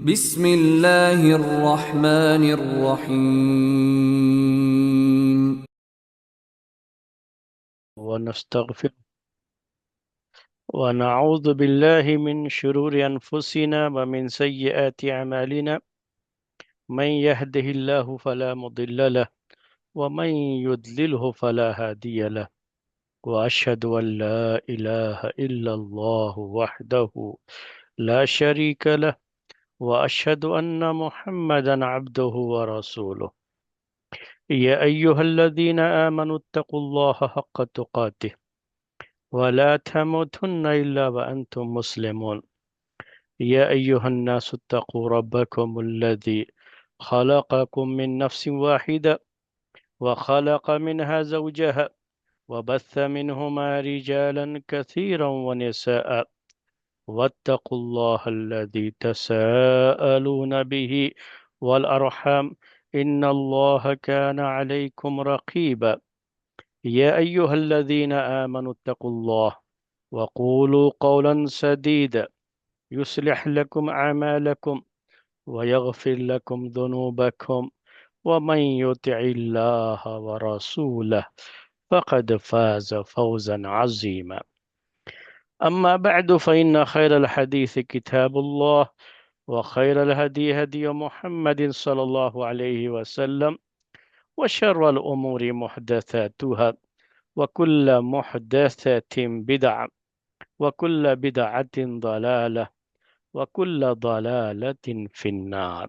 بسم اللہ الرحمن الرحیم ونستغفر ونعوذ بالله من شرور أنفسنا ومن سيئات أعمالنا من يهده الله فلا مضل له ومن يضلله فلا هادي له وأشهد أن لا إله إلا الله وحده لا شريك له وأشهد أن محمدا عبده ورسوله يا أيها الذين آمنوا اتقوا الله حق تقاته ولا تموتن إلا وأنتم مسلمون يا أيها الناس اتقوا ربكم الذي خلقكم من نفس واحدة وخلق منها زوجها وبث منهما رجالا كثيرا ونساء واتقوا الله الذي تساءلون به والأرحام إن الله كان عليكم رقيبا يا أيها الذين آمنوا اتقوا الله وقولوا قولا سديدا يصلح لكم أعمالكم ويغفر لكم ذنوبكم ومن يطع الله ورسوله فقد فاز فوزا عظيما أما بعد فإن خير الحديث كتاب الله وخير الهدي هدي محمد صلى الله عليه وسلم وشر الأمور محدثاتها وكل محدثة بدعة وكل بدعة ضلالة وكل ضلالة في النار۔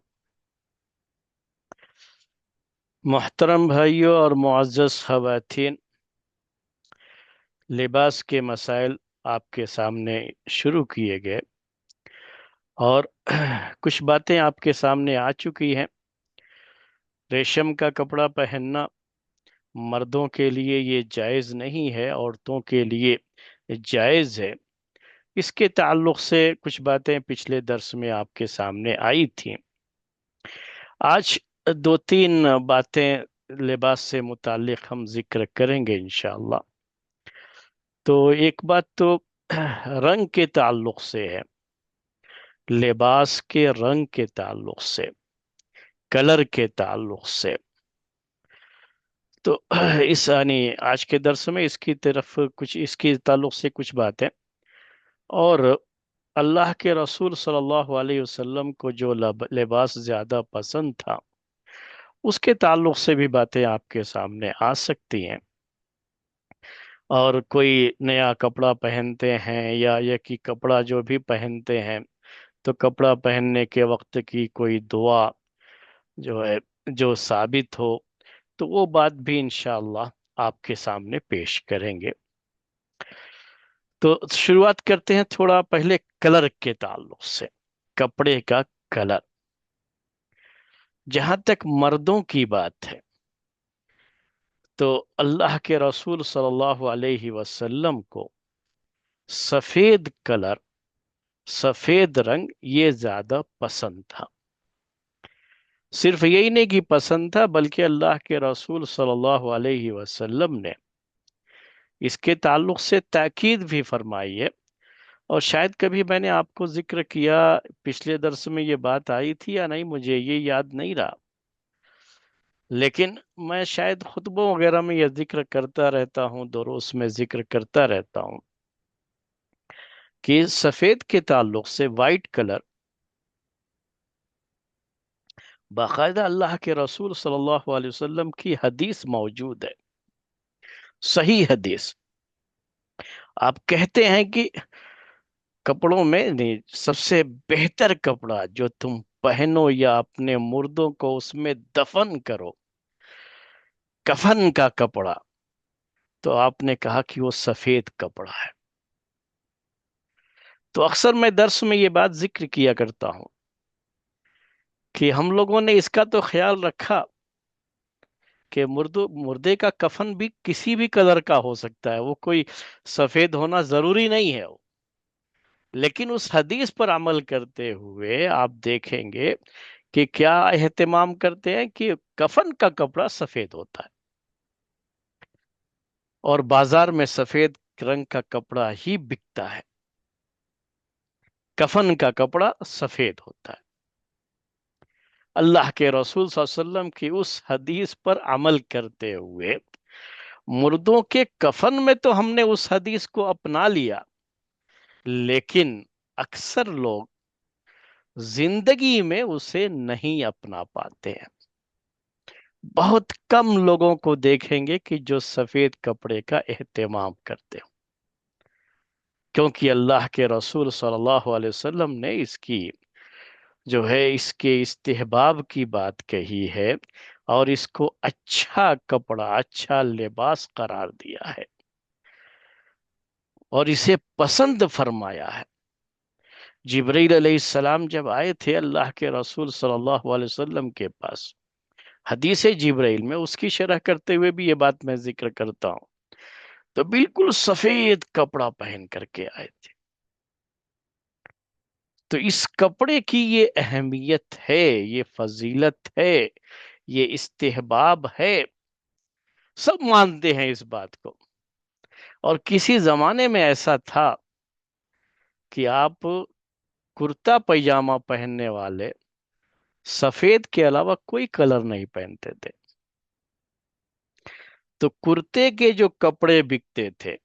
محترم بھائیوں اور معزز خواتین، لباس کے مسائل آپ کے سامنے شروع کیے گئے اور کچھ باتیں آپ کے سامنے آ چکی ہیں۔ ریشم کا کپڑا پہننا مردوں کے لیے یہ جائز نہیں ہے، عورتوں کے لیے جائز ہے۔ اس کے تعلق سے کچھ باتیں پچھلے درس میں آپ کے سامنے آئی تھیں۔ آج دو تین باتیں لباس سے متعلق ہم ذکر کریں گے انشاءاللہ۔ تو ایک بات تو رنگ کے تعلق سے ہے، لباس کے رنگ کے تعلق سے، کلر کے تعلق سے۔ تو اس آج کے درس میں اس کی طرف اس کے تعلق سے کچھ باتیں، اور اللہ کے رسول صلی اللہ علیہ وسلم کو جو لباس زیادہ پسند تھا اس کے تعلق سے بھی باتیں آپ کے سامنے آ سکتی ہیں۔ اور کوئی نیا کپڑا پہنتے ہیں یا ایک ہی کپڑا جو بھی پہنتے ہیں تو کپڑا پہننے کے وقت کی کوئی دعا جو ہے جو ثابت ہو تو وہ بات بھی انشاءاللہ آپ کے سامنے پیش کریں گے۔ تو شروعات کرتے ہیں تھوڑا پہلے کلر کے تعلق سے، کپڑے کا کلر۔ جہاں تک مردوں کی بات ہے تو اللہ کے رسول صلی اللہ علیہ وسلم کو سفید کلر، سفید رنگ یہ زیادہ پسند تھا۔ صرف یہی نہیں کہ پسند تھا بلکہ اللہ کے رسول صلی اللہ علیہ وسلم نے اس کے تعلق سے تاکید بھی فرمائی ہے، اور شاید کبھی میں نے آپ کو ذکر کیا، پچھلے درس میں یہ بات آئی تھی یا نہیں مجھے یہ یاد نہیں رہا، لیکن میں شاید خطبوں وغیرہ میں یہ ذکر کرتا رہتا ہوں، دروس میں ذکر کرتا رہتا ہوں کہ سفید کے تعلق سے وائٹ کلر باقاعدہ اللہ کے رسول صلی اللہ علیہ وسلم کی حدیث موجود ہے، صحیح حدیث۔ آپ کہتے ہیں کہ کپڑوں میں سب سے بہتر کپڑا جو تم پہنو یا اپنے مردوں کو اس میں دفن کرو، کفن کا کپڑا، تو آپ نے کہا کہ وہ سفید کپڑا ہے۔ تو اکثر میں درس میں یہ بات ذکر کیا کرتا ہوں کہ ہم لوگوں نے اس کا تو خیال رکھا کہ مردے کا کفن بھی کسی بھی کلر کا ہو سکتا ہے، وہ کوئی سفید ہونا ضروری نہیں ہے، لیکن اس حدیث پر عمل کرتے ہوئے آپ دیکھیں گے کہ کیا اہتمام کرتے ہیں کہ کفن کا کپڑا سفید ہوتا ہے، اور بازار میں سفید رنگ کا کپڑا ہی بکتا ہے، کفن کا کپڑا سفید ہوتا ہے۔ اللہ کے رسول صلی اللہ علیہ وسلم کی اس حدیث پر عمل کرتے ہوئے مردوں کے کفن میں تو ہم نے اس حدیث کو اپنا لیا، لیکن اکثر لوگ زندگی میں اسے نہیں اپنا پاتے ہیں۔ بہت کم لوگوں کو دیکھیں گے کہ جو سفید کپڑے کا اہتمام کرتے ہوں، کیونکہ اللہ کے رسول صلی اللہ علیہ وسلم نے اس کی جو ہے اس کے استحباب کی بات کہی ہے، اور اس کو اچھا کپڑا، اچھا لباس قرار دیا ہے، اور اسے پسند فرمایا ہے۔ جبرائیل علیہ السلام جب آئے تھے اللہ کے رسول صلی اللہ علیہ وسلم کے پاس، حدیث جبرائیل میں اس کی شرح کرتے ہوئے بھی یہ بات میں ذکر کرتا ہوں، تو بالکل سفید کپڑا پہن کر کے آئے تھے۔ تو اس کپڑے کی یہ اہمیت ہے، یہ فضیلت ہے، یہ استحباب ہے، سب مانتے ہیں اس بات کو۔ اور کسی زمانے میں ایسا تھا کہ آپ کرتا پیجامہ پہننے والے سفید کے علاوہ کوئی کلر نہیں پہنتے تھے۔ تو کرتے کے جو کپڑے بکتے تھے،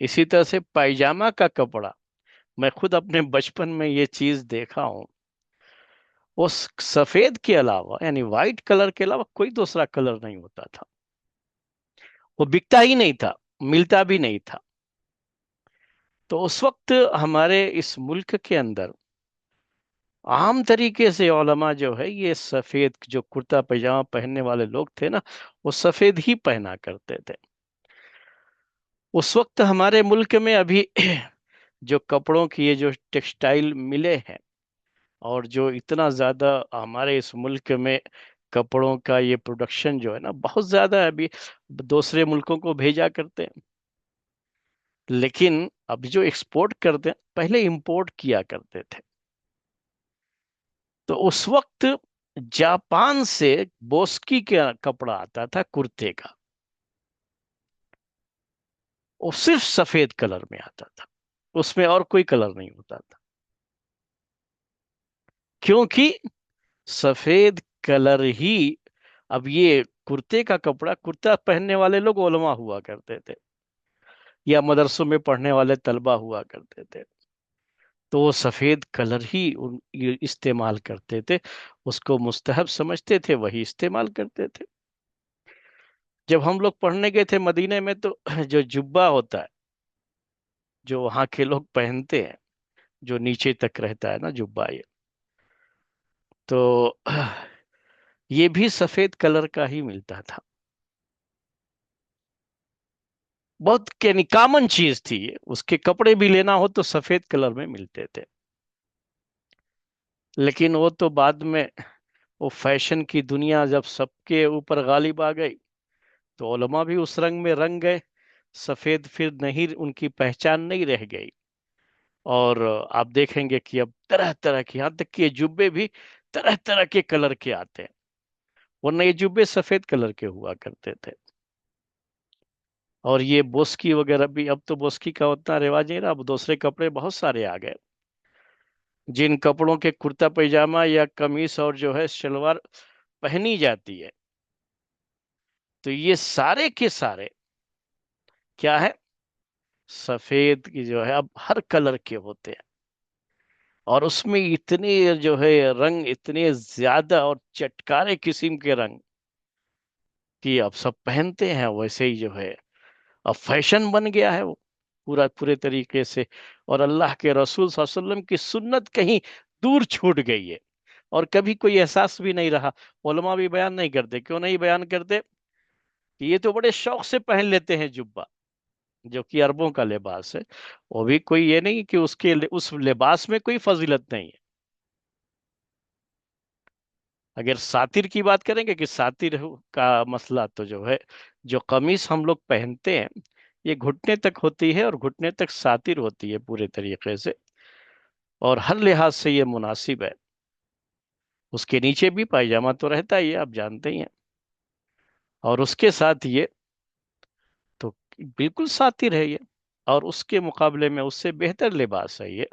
اسی طرح سے پائجامہ کا کپڑا، میں خود اپنے بچپن میں یہ چیز دیکھا ہوں، وہ سفید کے علاوہ یعنی وائٹ کلر کے علاوہ کوئی دوسرا کلر نہیں ہوتا تھا، وہ بکتا ہی نہیں تھا، ملتا بھی نہیں تھا۔ تو اس وقت ہمارے اس ملک کے اندر عام طریقے سے علماء جو ہے یہ سفید جو کرتا پائجامہ پہننے والے لوگ تھے نا، وہ سفید ہی پہنا کرتے تھے۔ اس وقت ہمارے ملک میں ابھی جو کپڑوں کی یہ جو ٹیکسٹائل ملے ہیں، اور جو اتنا زیادہ ہمارے اس ملک میں کپڑوں کا یہ پروڈکشن جو ہے نا بہت زیادہ ہے، ابھی دوسرے ملکوں کو بھیجا کرتے ہیں، لیکن اب جو ایکسپورٹ کرتے ہیں پہلے امپورٹ کیا کرتے تھے۔ تو اس وقت جاپان سے بوسکی کا کپڑا آتا تھا کرتے کا، وہ صرف سفید کلر میں آتا تھا، اس میں اور کوئی کلر نہیں ہوتا تھا، کیونکہ سفید کلر ہی، اب یہ کرتے کا کپڑا کرتا پہننے والے لوگ علماء ہوا کرتے تھے یا مدرسوں میں پڑھنے والے طلبہ ہوا کرتے تھے، تو وہ سفید کلر ہی یہ استعمال کرتے تھے، اس کو مستحب سمجھتے تھے، وہی استعمال کرتے تھے۔ جب ہم لوگ پڑھنے گئے تھے مدینے میں تو جو جبہ ہوتا ہے جو وہاں کے لوگ پہنتے ہیں، جو نیچے تک رہتا ہے نا جبہ، یہ تو یہ بھی سفید کلر کا ہی ملتا تھا، بہت یعنی کامن چیز تھی یہ، اس کے کپڑے بھی لینا ہو تو سفید کلر میں ملتے تھے۔ لیکن وہ تو بعد میں وہ فیشن کی دنیا جب سب کے اوپر غالب آ گئی تو علماء بھی اس رنگ میں رنگ گئے، سفید پھر نہیں، ان کی پہچان نہیں رہ گئی، اور آپ دیکھیں گے کہ اب طرح طرح کے، یہاں تک کہ یہ جبے بھی طرح طرح کے کلر کے آتے ہیں، ورنہ یہ جبے سفید کلر کے ہوا کرتے تھے۔ اور یہ بوسکی وغیرہ بھی، اب تو بوسکی کا اتنا رواج نہیں رہا، اب دوسرے کپڑے بہت سارے آ گئے، جن کپڑوں کے کرتا پیجامہ یا قمیص اور جو ہے شلوار پہنی جاتی ہے، تو یہ سارے کے سارے کیا ہے، سفید کی جو ہے اب ہر کلر کے ہوتے ہیں، اور اس میں اتنے جو ہے رنگ اتنے زیادہ اور چٹکارے قسم کے رنگ کہ اب سب پہنتے ہیں، ویسے ہی جو ہے اب فیشن بن گیا ہے وہ پورے طریقے سے، اور اللہ کے رسول صلی اللہ علیہ وسلم کی سنت کہیں دور چھوٹ گئی ہے، اور کبھی کوئی احساس بھی نہیں رہا۔ علماء بھی بیان نہیں کرتے، کیوں نہیں بیان کرتے؟ کہ یہ تو بڑے شوق سے پہن لیتے ہیں جبہ، جو کہ عربوں کا لباس ہے، وہ بھی کوئی یہ نہیں کہ اس لباس میں کوئی فضیلت نہیں ہے۔ اگر ساتر کی بات کریں گے کہ ساتر کا مسئلہ تو جو ہے، جو قمیص ہم لوگ پہنتے ہیں یہ گھٹنے تک ہوتی ہے، اور گھٹنے تک ساتر ہوتی ہے پورے طریقے سے، اور ہر لحاظ سے یہ مناسب ہے، اس کے نیچے بھی پائجامہ تو رہتا ہی ہے، آپ جانتے ہی ہیں، اور اس کے ساتھ یہ تو بالکل ساتر ہے یہ، اور اس کے مقابلے میں اس سے بہتر لباس ہے یہ،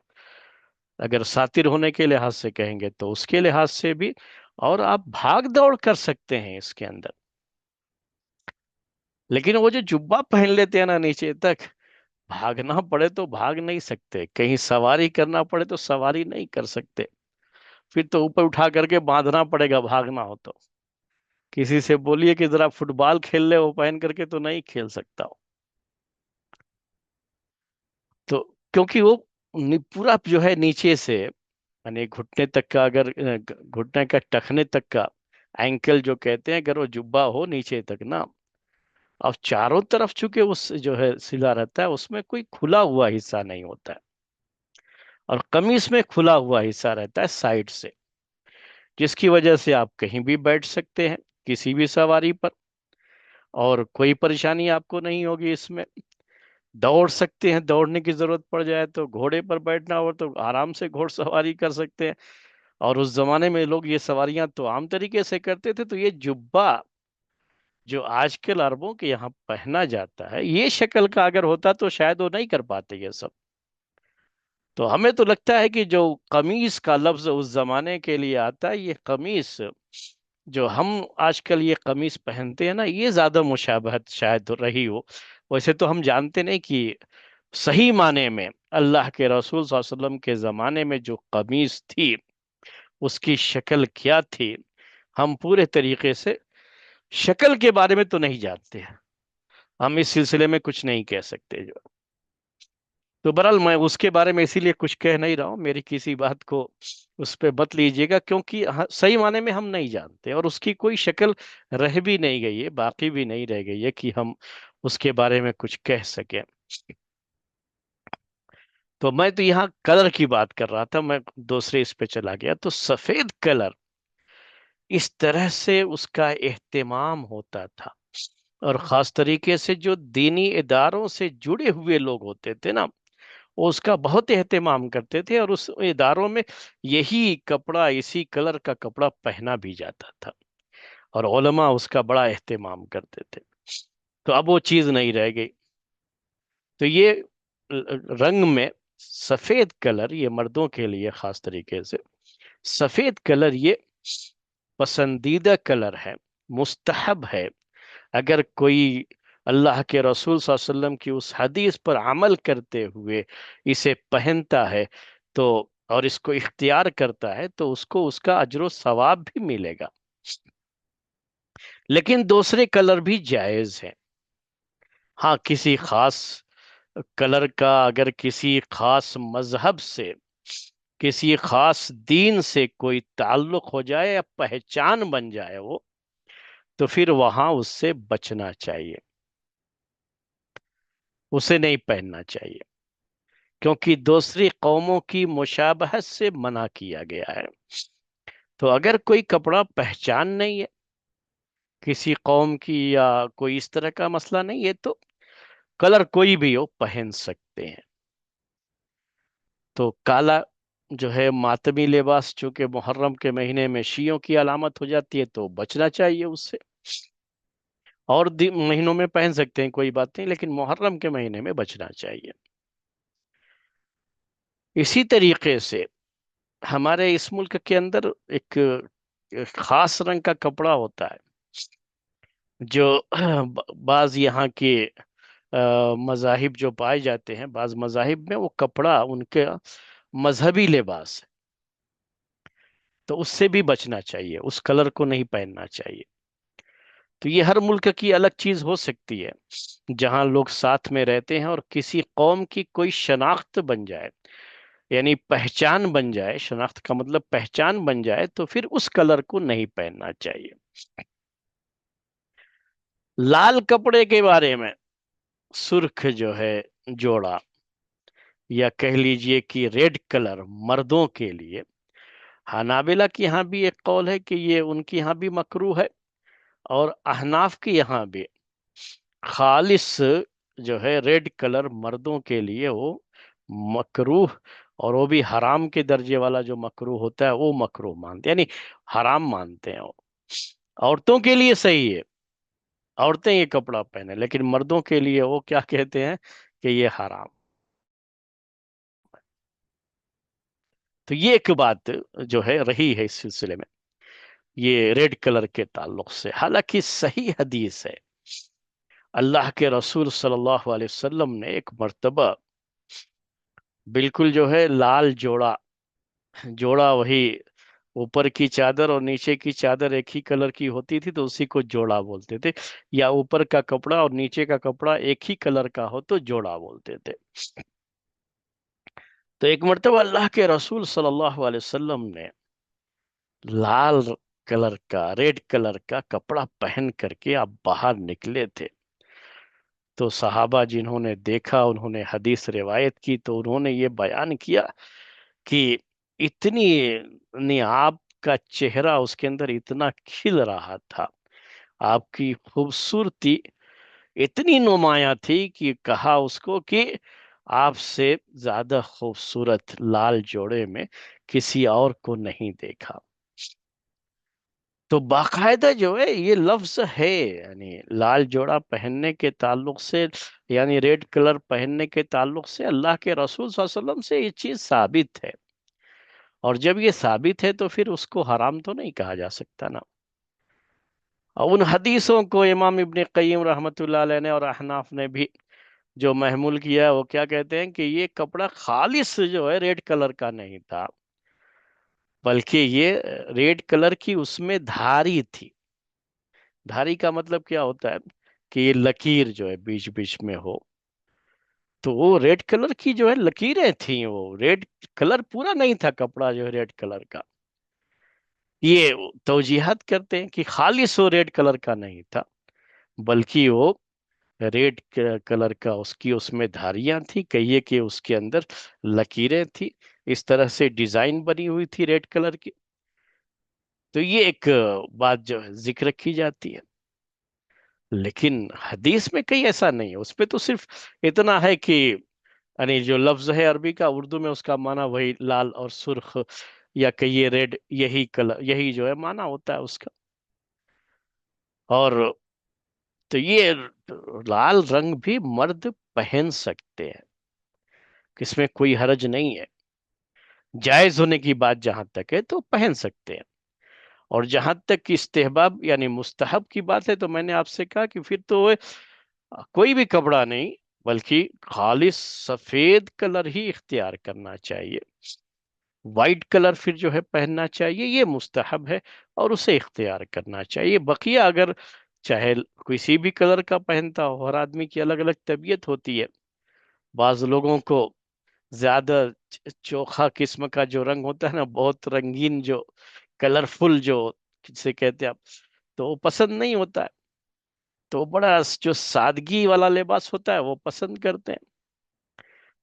اگر ساتر ہونے کے لحاظ سے کہیں گے تو اس کے لحاظ سے بھی، اور آپ بھاگ دوڑ کر سکتے ہیں اس کے اندر. لیکن وہ جو جبہ پہن لیتے ہیں نا نیچے تک، بھاگنا پڑے تو بھاگ نہیں سکتے، کہیں سواری کرنا پڑے تو سواری نہیں کر سکتے. پھر تو اوپر اٹھا کر کے باندھنا پڑے گا بھاگنا ہو تو. کسی سے بولیے کہ ذرا فٹ بال کھیل لے، وہ پہن کر کے تو نہیں کھیل سکتا ہو. تو کیونکہ وہ پورا جو ہے نیچے سے، یعنی گھٹنے تک کا، اگر گھٹنے کا ٹخنے تک کا، اینکل جو کہتے ہیں، اگر وہ جبہ ہو نیچے تک نا، اب چاروں طرف چونکہ اس جو ہے سلا رہتا ہے، اس میں کوئی کھلا ہوا حصہ نہیں ہوتا ہے. اور قمیص میں کھلا ہوا حصہ رہتا ہے سائڈ سے، جس کی وجہ سے آپ کہیں بھی بیٹھ سکتے ہیں کسی بھی سواری پر، اور کوئی پریشانی آپ کو نہیں ہوگی اس میں. دوڑ سکتے ہیں، دوڑنے کی ضرورت پڑ جائے تو گھوڑے پر بیٹھنا ہو تو آرام سے گھوڑ سواری کر سکتے ہیں. اور اس زمانے میں لوگ یہ سواریاں تو عام طریقے سے کرتے تھے. تو یہ جبہ جو آج کل عربوں کے یہاں پہنا جاتا ہے، یہ شکل کا اگر ہوتا تو شاید وہ نہیں کر پاتے یہ سب. تو ہمیں تو لگتا ہے کہ جو قمیص کا لفظ اس زمانے کے لیے آتا ہے، یہ قمیص جو ہم آج کل یہ قمیص پہنتے ہیں نا، یہ زیادہ مشابہت شاید رہی ہو. ویسے تو ہم جانتے نہیں کہ صحیح معنی میں اللہ کے رسول صلی اللہ علیہ وسلم کے زمانے میں جو قمیص تھی اس کی شکل کیا تھی. ہم پورے طریقے سے شکل کے بارے میں تو نہیں جانتے ہیں، ہم اس سلسلے میں کچھ نہیں کہہ سکتے جو. تو برحال میں اس کے بارے میں اسی لیے کچھ کہہ نہیں رہا ہوں، میری کسی بات کو اس پہ مت لیجیے گا، کیونکہ صحیح معنی میں ہم نہیں جانتے، اور اس کی کوئی شکل رہ بھی نہیں گئی ہے، باقی بھی نہیں رہ گئی ہے کہ ہم اس کے بارے میں کچھ کہہ سکیں. تو میں تو یہاں کلر کی بات کر رہا تھا، میں دوسرے اس پہ چلا گیا. تو سفید کلر اس طرح سے اس کا اہتمام ہوتا تھا، اور خاص طریقے سے جو دینی اداروں سے جڑے ہوئے لوگ ہوتے تھے نا، وہ اس کا بہت اہتمام کرتے تھے، اور اس اداروں میں یہی کپڑا، اسی کلر کا کپڑا پہنا بھی جاتا تھا، اور علماء اس کا بڑا اہتمام کرتے تھے. تو اب وہ چیز نہیں رہ گئی. تو یہ رنگ میں سفید کلر، یہ مردوں کے لیے خاص طریقے سے سفید کلر یہ پسندیدہ کلر ہے، مستحب ہے. اگر کوئی اللہ کے رسول صلی اللہ علیہ وسلم کی اس حدیث پر عمل کرتے ہوئے اسے پہنتا ہے تو، اور اس کو اختیار کرتا ہے، تو اس کو اس کا اجر و ثواب بھی ملے گا. لیکن دوسرے کلر بھی جائز ہیں. ہاں، کسی خاص کلر کا اگر کسی خاص مذہب سے، کسی خاص دین سے کوئی تعلق ہو جائے یا پہچان بن جائے وہ، تو پھر وہاں اس سے بچنا چاہیے، اسے نہیں پہننا چاہیے، کیونکہ دوسری قوموں کی مشابہت سے منع کیا گیا ہے. تو اگر کوئی کپڑا پہچان نہیں ہے کسی قوم کی، یا کوئی اس طرح کا مسئلہ نہیں ہے، تو کلر کوئی بھی ہو پہن سکتے ہیں. تو کالا جو ہے ماتمی لباس، چونکہ محرم کے مہینے میں شیعوں کی علامت ہو جاتی ہے، تو بچنا چاہیے اس سے. اور مہینوں میں پہن سکتے ہیں، کوئی بات نہیں، لیکن محرم کے مہینے میں بچنا چاہیے. اسی طریقے سے ہمارے اس ملک کے اندر ایک خاص رنگ کا کپڑا ہوتا ہے، جو بعض یہاں کے مذاہب جو پائے جاتے ہیں، بعض مذاہب میں وہ کپڑا ان کے مذہبی لباس ہے، تو اس سے بھی بچنا چاہیے، اس کلر کو نہیں پہننا چاہیے. تو یہ ہر ملک کی الگ چیز ہو سکتی ہے. جہاں لوگ ساتھ میں رہتے ہیں اور کسی قوم کی کوئی شناخت بن جائے، یعنی پہچان بن جائے، شناخت کا مطلب پہچان بن جائے، تو پھر اس کلر کو نہیں پہننا چاہیے. لال کپڑے کے بارے میں، سرخ جو ہے جوڑا، یا کہہ لیجئے کہ ریڈ کلر مردوں کے لیے، حنابلہ کی یہاں بھی ایک قول ہے کہ یہ ان کی یہاں بھی مکروہ ہے، اور احناف کی یہاں بھی خالص جو ہے ریڈ کلر مردوں کے لیے وہ مکروہ، اور وہ بھی حرام کے درجے والا جو مکروہ ہوتا ہے وہ مکروہ مانتے ہیں، یعنی حرام مانتے ہیں وہ. عورتوں کے لیے صحیح ہے، عورتیں یہ کپڑا پہنے، لیکن مردوں کے لیے وہ کیا کہتے ہیں کہ یہ حرام. تو یہ ایک بات جو ہے رہی ہے اس سلسلے میں. یہ ریڈ کلر کے تعلق سے، حالانکہ صحیح حدیث ہے، اللہ کے رسول صلی اللہ علیہ وسلم نے ایک مرتبہ بالکل جو ہے لال جوڑا، جوڑا وہی اوپر کی چادر اور نیچے کی چادر ایک ہی کلر کی ہوتی تھی تو اسی کو جوڑا بولتے تھے، یا اوپر کا کپڑا اور نیچے کا کپڑا ایک ہی کلر کا ہو تو جوڑا بولتے تھے۔ تو ایک مرتبہ اللہ کے رسول صلی اللہ علیہ وسلم نے لال کلر کا، ریڈ کلر کا کپڑا پہن کر کے آپ باہر نکلے تھے، تو صحابہ جنہوں نے دیکھا، انہوں نے حدیث روایت کی، تو انہوں نے یہ بیان کیا کہ اتنی نہیں، آپ کا چہرہ اس کے اندر اتنا کھل رہا تھا، آپ کی خوبصورتی اتنی نمایاں تھی کہ کہا اس کو کہ آپ سے زیادہ خوبصورت لال جوڑے میں کسی اور کو نہیں دیکھا۔ تو باقاعدہ جو ہے یہ لفظ ہے، یعنی لال جوڑا پہننے کے تعلق سے، یعنی ریڈ کلر پہننے کے تعلق سے اللہ کے رسول صلی اللہ علیہ وسلم سے یہ چیز ثابت ہے، اور جب یہ ثابت ہے تو پھر اس کو حرام تو نہیں کہا جا سکتا نا۔ اور ان حدیثوں کو امام ابن قیم رحمۃ اللہ علیہ نے اور احناف نے بھی جو محمول کیا ہے، وہ کیا کہتے ہیں کہ یہ کپڑا خالص جو ہے ریڈ کلر کا نہیں تھا، بلکہ یہ ریڈ کلر کی اس میں دھاری تھی۔ دھاری کا مطلب کیا ہوتا ہے کہ یہ لکیر جو ہے بیچ بیچ میں ہو، تو وہ ریڈ کلر کی جو ہے لکیریں تھیں، وہ ریڈ کلر پورا نہیں تھا کپڑا جو ہے ریڈ کلر کا۔ یہ توجیحات کرتے ہیں کہ خالص وہ ریڈ کلر کا نہیں تھا، بلکہ وہ ریڈ کلر کا اس میں دھاریاں تھی، کہیے کہ اس کے اندر لکیریں تھی، اس طرح سے ڈیزائن بنی ہوئی تھی ریڈ کلر کی۔ تو یہ ایک بات جو ہے ذکر کی جاتی ہے، لیکن حدیث میں کہیں ایسا نہیں ہے، اس پہ تو صرف اتنا ہے کہ یعنی جو لفظ ہے عربی کا، اردو میں اس کا معنی وہی لال اور سرخ یا کہیے ریڈ، یہی کلر، یہی جو ہے معنی ہوتا ہے اس کا۔ اور تو یہ لال رنگ بھی مرد پہن سکتے ہیں، اس میں کوئی حرج نہیں ہے، جائز ہونے کی بات جہاں تک ہے تو پہن سکتے ہیں۔ اور جہاں تک استحباب یعنی مستحب کی بات ہے، تو میں نے آپ سے کہا کہ پھر تو کوئی بھی کپڑا نہیں، بلکہ خالص سفید کلر ہی اختیار کرنا چاہیے، وائٹ کلر پھر جو ہے پہننا چاہیے، یہ مستحب ہے اور اسے اختیار کرنا چاہیے۔ بقیہ اگر چاہے کسی بھی کلر کا پہنتا ہو، ہر آدمی کی الگ الگ طبیعت ہوتی ہے، بعض لوگوں کو زیادہ چوکھا قسم کا جو رنگ ہوتا ہے نا، بہت رنگین جو کلرفل جو جسے کہتے ہیں آپ، تو وہ پسند نہیں ہوتا ہے، تو بڑا جو سادگی والا لباس ہوتا ہے وہ پسند کرتے ہیں۔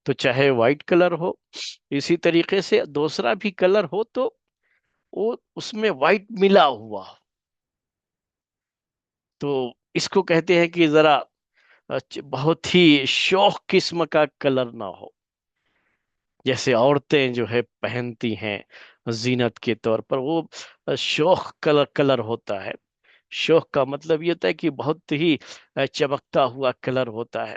تو چاہے وائٹ کلر ہو، اسی طریقے سے دوسرا بھی کلر ہو تو وہ اس میں وائٹ ملا ہوا ہو، تو اس کو کہتے ہیں کہ ذرا بہت ہی شوخ قسم کا کلر نہ ہو، جیسے عورتیں جو ہے پہنتی ہیں زینت کے طور پر، وہ شوخ کلر ہوتا ہے۔ شوخ کا مطلب یہ ہوتا ہے کہ بہت ہی چمکتا ہوا کلر ہوتا ہے،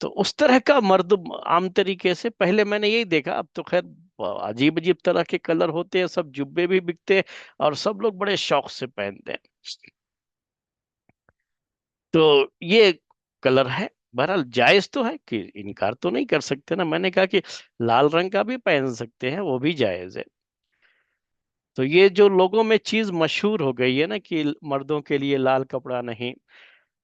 تو اس طرح کا مرد عام طریقے سے، پہلے میں نے یہی دیکھا، اب تو خیر عجیب عجیب طرح کے کلر ہوتے ہیں، سب جبے بھی بکتے ہیں اور سب لوگ بڑے شوق سے پہنتے ہیں، تو یہ کلر ہے۔ بہرحال جائز تو ہے، کہ انکار تو نہیں کر سکتے نا، میں نے کہا کہ لال رنگ کا بھی پہن سکتے ہیں، وہ بھی جائز ہے۔ تو یہ جو لوگوں میں چیز مشہور ہو گئی ہے نا کہ مردوں کے لیے لال کپڑا نہیں،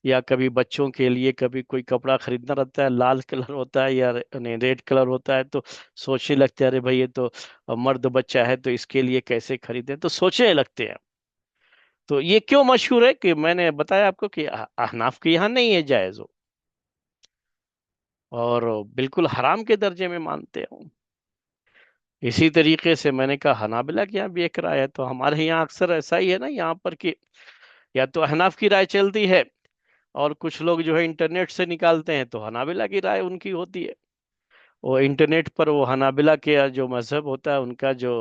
یا کبھی بچوں کے لیے کبھی کوئی کپڑا خریدنا رہتا ہے لال کلر ہوتا ہے یا ریڈ کلر ہوتا ہے، تو سوچنے لگتے ہیں ارے بھائی یہ تو مرد بچہ ہے تو اس کے لیے کیسے خریدیں، تو سوچنے لگتے ہیں۔ تو یہ کیوں مشہور ہے کہ میں نے بتایا آپ کو کہ احناف کے یہاں نہیں ہے جائز ہو، اور بالکل حرام کے درجے میں مانتے ہوں۔ اسی طریقے سے میں نے کہا حنابلہ کے یہاں بھی ایک رائے ہے، تو ہمارے یہاں اکثر ایسا ہی ہے نا یہاں پر کہ یا تو احناف کی رائے چلتی ہے، اور کچھ لوگ جو ہے انٹرنیٹ سے نکالتے ہیں تو حنابلہ کی رائے ان کی ہوتی ہے۔ وہ انٹرنیٹ پر وہ حنابلہ کے جو مذہب ہوتا ہے ان کا جو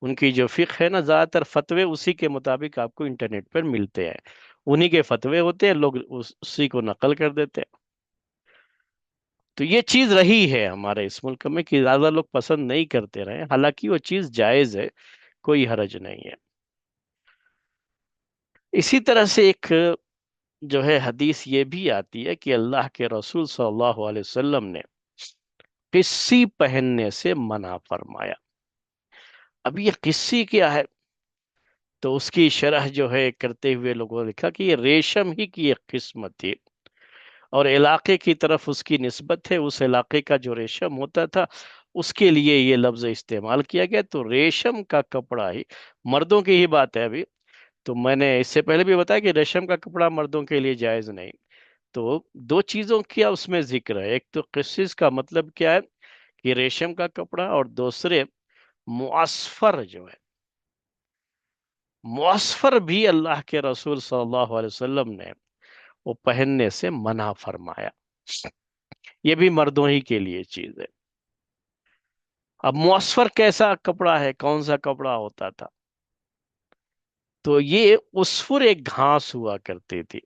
ان کی جو فقہ ہے نا، زیادہ تر فتوے اسی کے مطابق آپ کو انٹرنیٹ پر ملتے ہیں، انہی کے فتوے ہوتے ہیں، لوگ اسی کو نقل کر دیتے ہیں۔ تو یہ چیز رہی ہے ہمارے اس ملک میں کہ زیادہ لوگ پسند نہیں کرتے رہے، حالانکہ وہ چیز جائز ہے، کوئی حرج نہیں ہے۔ اسی طرح سے ایک جو ہے حدیث یہ بھی آتی ہے کہ اللہ کے رسول صلی اللہ علیہ وسلم نے قصی پہننے سے منع فرمایا۔ اب یہ قصی کیا ہے؟ تو اس کی شرح جو ہے کرتے ہوئے لوگوں نے لکھا کہ یہ ریشم ہی کی ایک قسم تھی، اور علاقے کی طرف اس کی نسبت ہے، اس علاقے کا جو ریشم ہوتا تھا اس کے لیے یہ لفظ استعمال کیا گیا۔ تو ریشم کا کپڑا ہی، مردوں کی ہی بات ہے ابھی، تو میں نے اس سے پہلے بھی بتایا کہ ریشم کا کپڑا مردوں کے لیے جائز نہیں۔ تو دو چیزوں کیا اس میں ذکر ہے، ایک تو قصص کا مطلب کیا ہے کہ ریشم کا کپڑا، اور دوسرے معصفر جو ہے، معصفر بھی اللہ کے رسول صلی اللہ علیہ وسلم نے وہ پہننے سے منع فرمایا۔ یہ بھی مردوں ہی کے لیے چیز ہے۔ اب معصفر کیسا کپڑا ہے، کون سا کپڑا ہوتا تھا؟ تو یہ عصفر ایک گھاس ہوا کرتی تھی،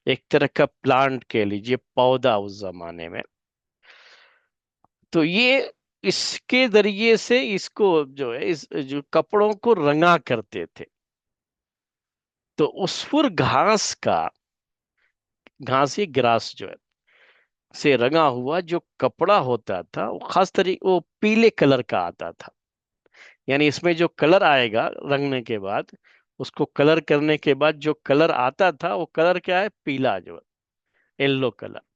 ایک طرح کا پلانٹ کے لیجیے، پودا اس زمانے میں۔ تو یہ اس کے ذریعے سے اس کو جو ہے اس جو کپڑوں کو رنگا کرتے تھے۔ تو عصفر گھاس کا، گھاس ہی گراس جو ہے سے رنگا ہوا جو کپڑا ہوتا تھا، وہ خاص طریقے وہ پیلے کلر کا آتا تھا۔ یعنی اس میں جو کلر آئے گا رنگنے کے بعد، اس کو کلر کرنے کے بعد جو کلر آتا تھا وہ کلر کیا ہے؟ پیلا، جو ہے یلو کلر۔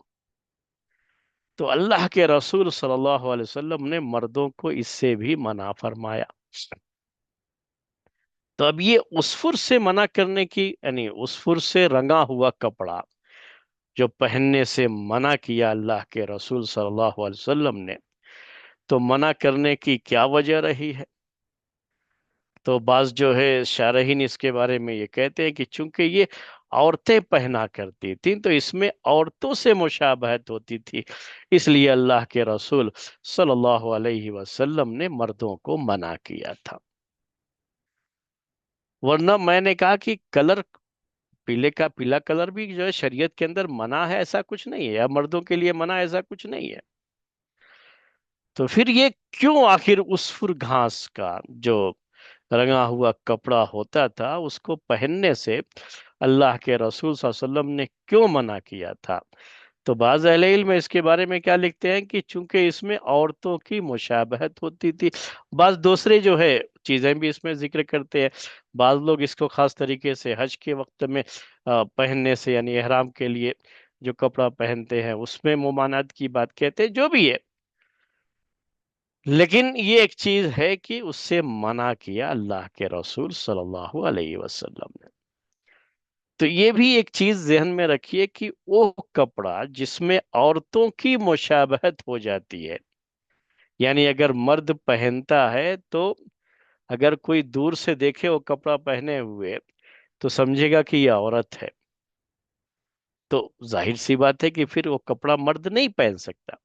تو اللہ کے رسول صلی اللہ علیہ وسلم نے مردوں کو اس سے بھی منع فرمایا۔ تو اب یہ عصفر سے منع کرنے کی، یعنی عصفر سے رنگا ہوا کپڑا جو پہننے سے منع کیا اللہ کے رسول صلی اللہ علیہ وسلم نے، تو منع کرنے کی کیا وجہ رہی ہے؟ تو بعض جو ہے شارحین اس کے بارے میں یہ کہتے ہیں کہ چونکہ یہ عورتیں پہنا کرتی تھیں تو اس میں عورتوں سے مشابہت ہوتی تھی، اس لیے اللہ کے رسول صلی اللہ علیہ وسلم نے مردوں کو منع کیا تھا۔ ورنہ میں نے کہا کہ کلر، پیلے کا پیلا کلر بھی جو ہے شریعت کے اندر منع ہے، ایسا کچھ نہیں ہے، یا مردوں کے لیے منع ہے، ایسا کچھ نہیں ہے۔ تو پھر یہ کیوں آخر عصفر گھاس کا جو رنگا ہوا کپڑا ہوتا تھا اس کو پہننے سے اللہ کے رسول صلی اللہ علیہ وسلم نے کیوں منع کیا تھا؟ تو بعض اہل علم اس کے بارے میں کیا لکھتے ہیں کہ چونکہ اس میں عورتوں کی مشابہت ہوتی تھی۔ بعض دوسرے جو ہے چیزیں بھی اس میں ذکر کرتے ہیں۔ بعض لوگ اس کو خاص طریقے سے حج کے وقت میں پہننے سے، یعنی احرام کے لیے جو کپڑا پہنتے ہیں اس میں ممانعت کی بات کہتے ہیں، جو بھی ہے، لیکن یہ ایک چیز ہے کہ اس سے منع کیا اللہ کے رسول صلی اللہ علیہ وسلم نے۔ تو یہ بھی ایک چیز ذہن میں رکھیے کہ وہ کپڑا جس میں عورتوں کی مشابہت ہو جاتی ہے، یعنی اگر مرد پہنتا ہے تو اگر کوئی دور سے دیکھے وہ کپڑا پہنے ہوئے تو سمجھے گا کہ یہ عورت ہے، تو ظاہر سی بات ہے کہ پھر وہ کپڑا مرد نہیں پہن سکتا۔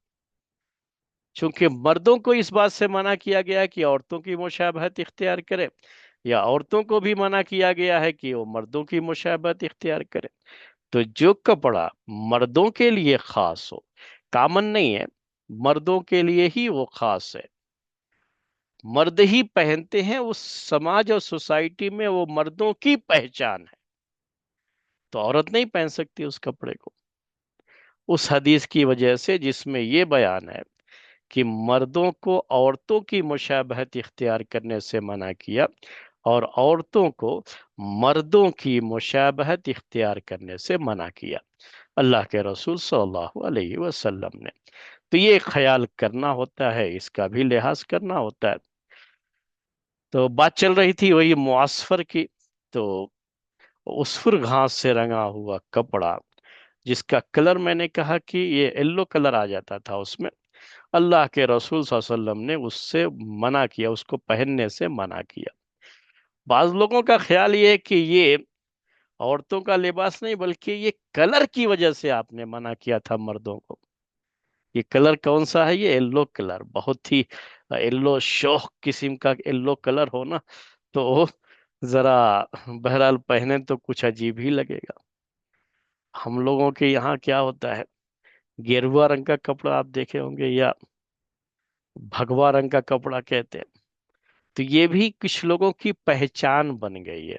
چونکہ مردوں کو اس بات سے منع کیا گیا ہے کہ عورتوں کی مشابہت اختیار کرے، یا عورتوں کو بھی منع کیا گیا ہے کہ وہ مردوں کی مشابہت اختیار کرے۔ تو جو کپڑا مردوں کے لیے خاص ہو، کامن نہیں ہے، مردوں کے لیے ہی وہ خاص ہے، مرد ہی پہنتے ہیں، اس سماج اور سوسائٹی میں وہ مردوں کی پہچان ہے، تو عورت نہیں پہن سکتی اس کپڑے کو، اس حدیث کی وجہ سے جس میں یہ بیان ہے کہ مردوں کو عورتوں کی مشابہت اختیار کرنے سے منع کیا، اور عورتوں کو مردوں کی مشابہت اختیار کرنے سے منع کیا اللہ کے رسول صلی اللہ علیہ وسلم نے۔ تو یہ خیال کرنا ہوتا ہے، اس کا بھی لحاظ کرنا ہوتا ہے۔ تو بات چل رہی تھی وہی معصفر کی۔ تو عصفر گھاس سے رنگا ہوا کپڑا جس کا کلر میں نے کہا کہ یہ یلو کلر آ جاتا تھا اس میں، اللہ کے رسول صلی اللہ علیہ وسلم نے اس سے منع کیا، اس کو پہننے سے منع کیا۔ بعض لوگوں کا خیال یہ ہے کہ یہ عورتوں کا لباس نہیں بلکہ یہ کلر کی وجہ سے آپ نے منع کیا تھا مردوں کو۔ یہ کلر کون سا ہے؟ یہ یلو کلر، بہت ہی یلو شوخ قسم کا یلو کلر ہونا، تو ذرا بہرحال پہنے تو کچھ عجیب ہی لگے گا۔ ہم لوگوں کے یہاں کیا ہوتا ہے، گیروا رنگ کا کپڑا آپ دیکھے ہوں گے، یا بھگوا رنگ کا کپڑا کہتے ہیں، تو یہ بھی کچھ لوگوں کی پہچان بن گئی ہے۔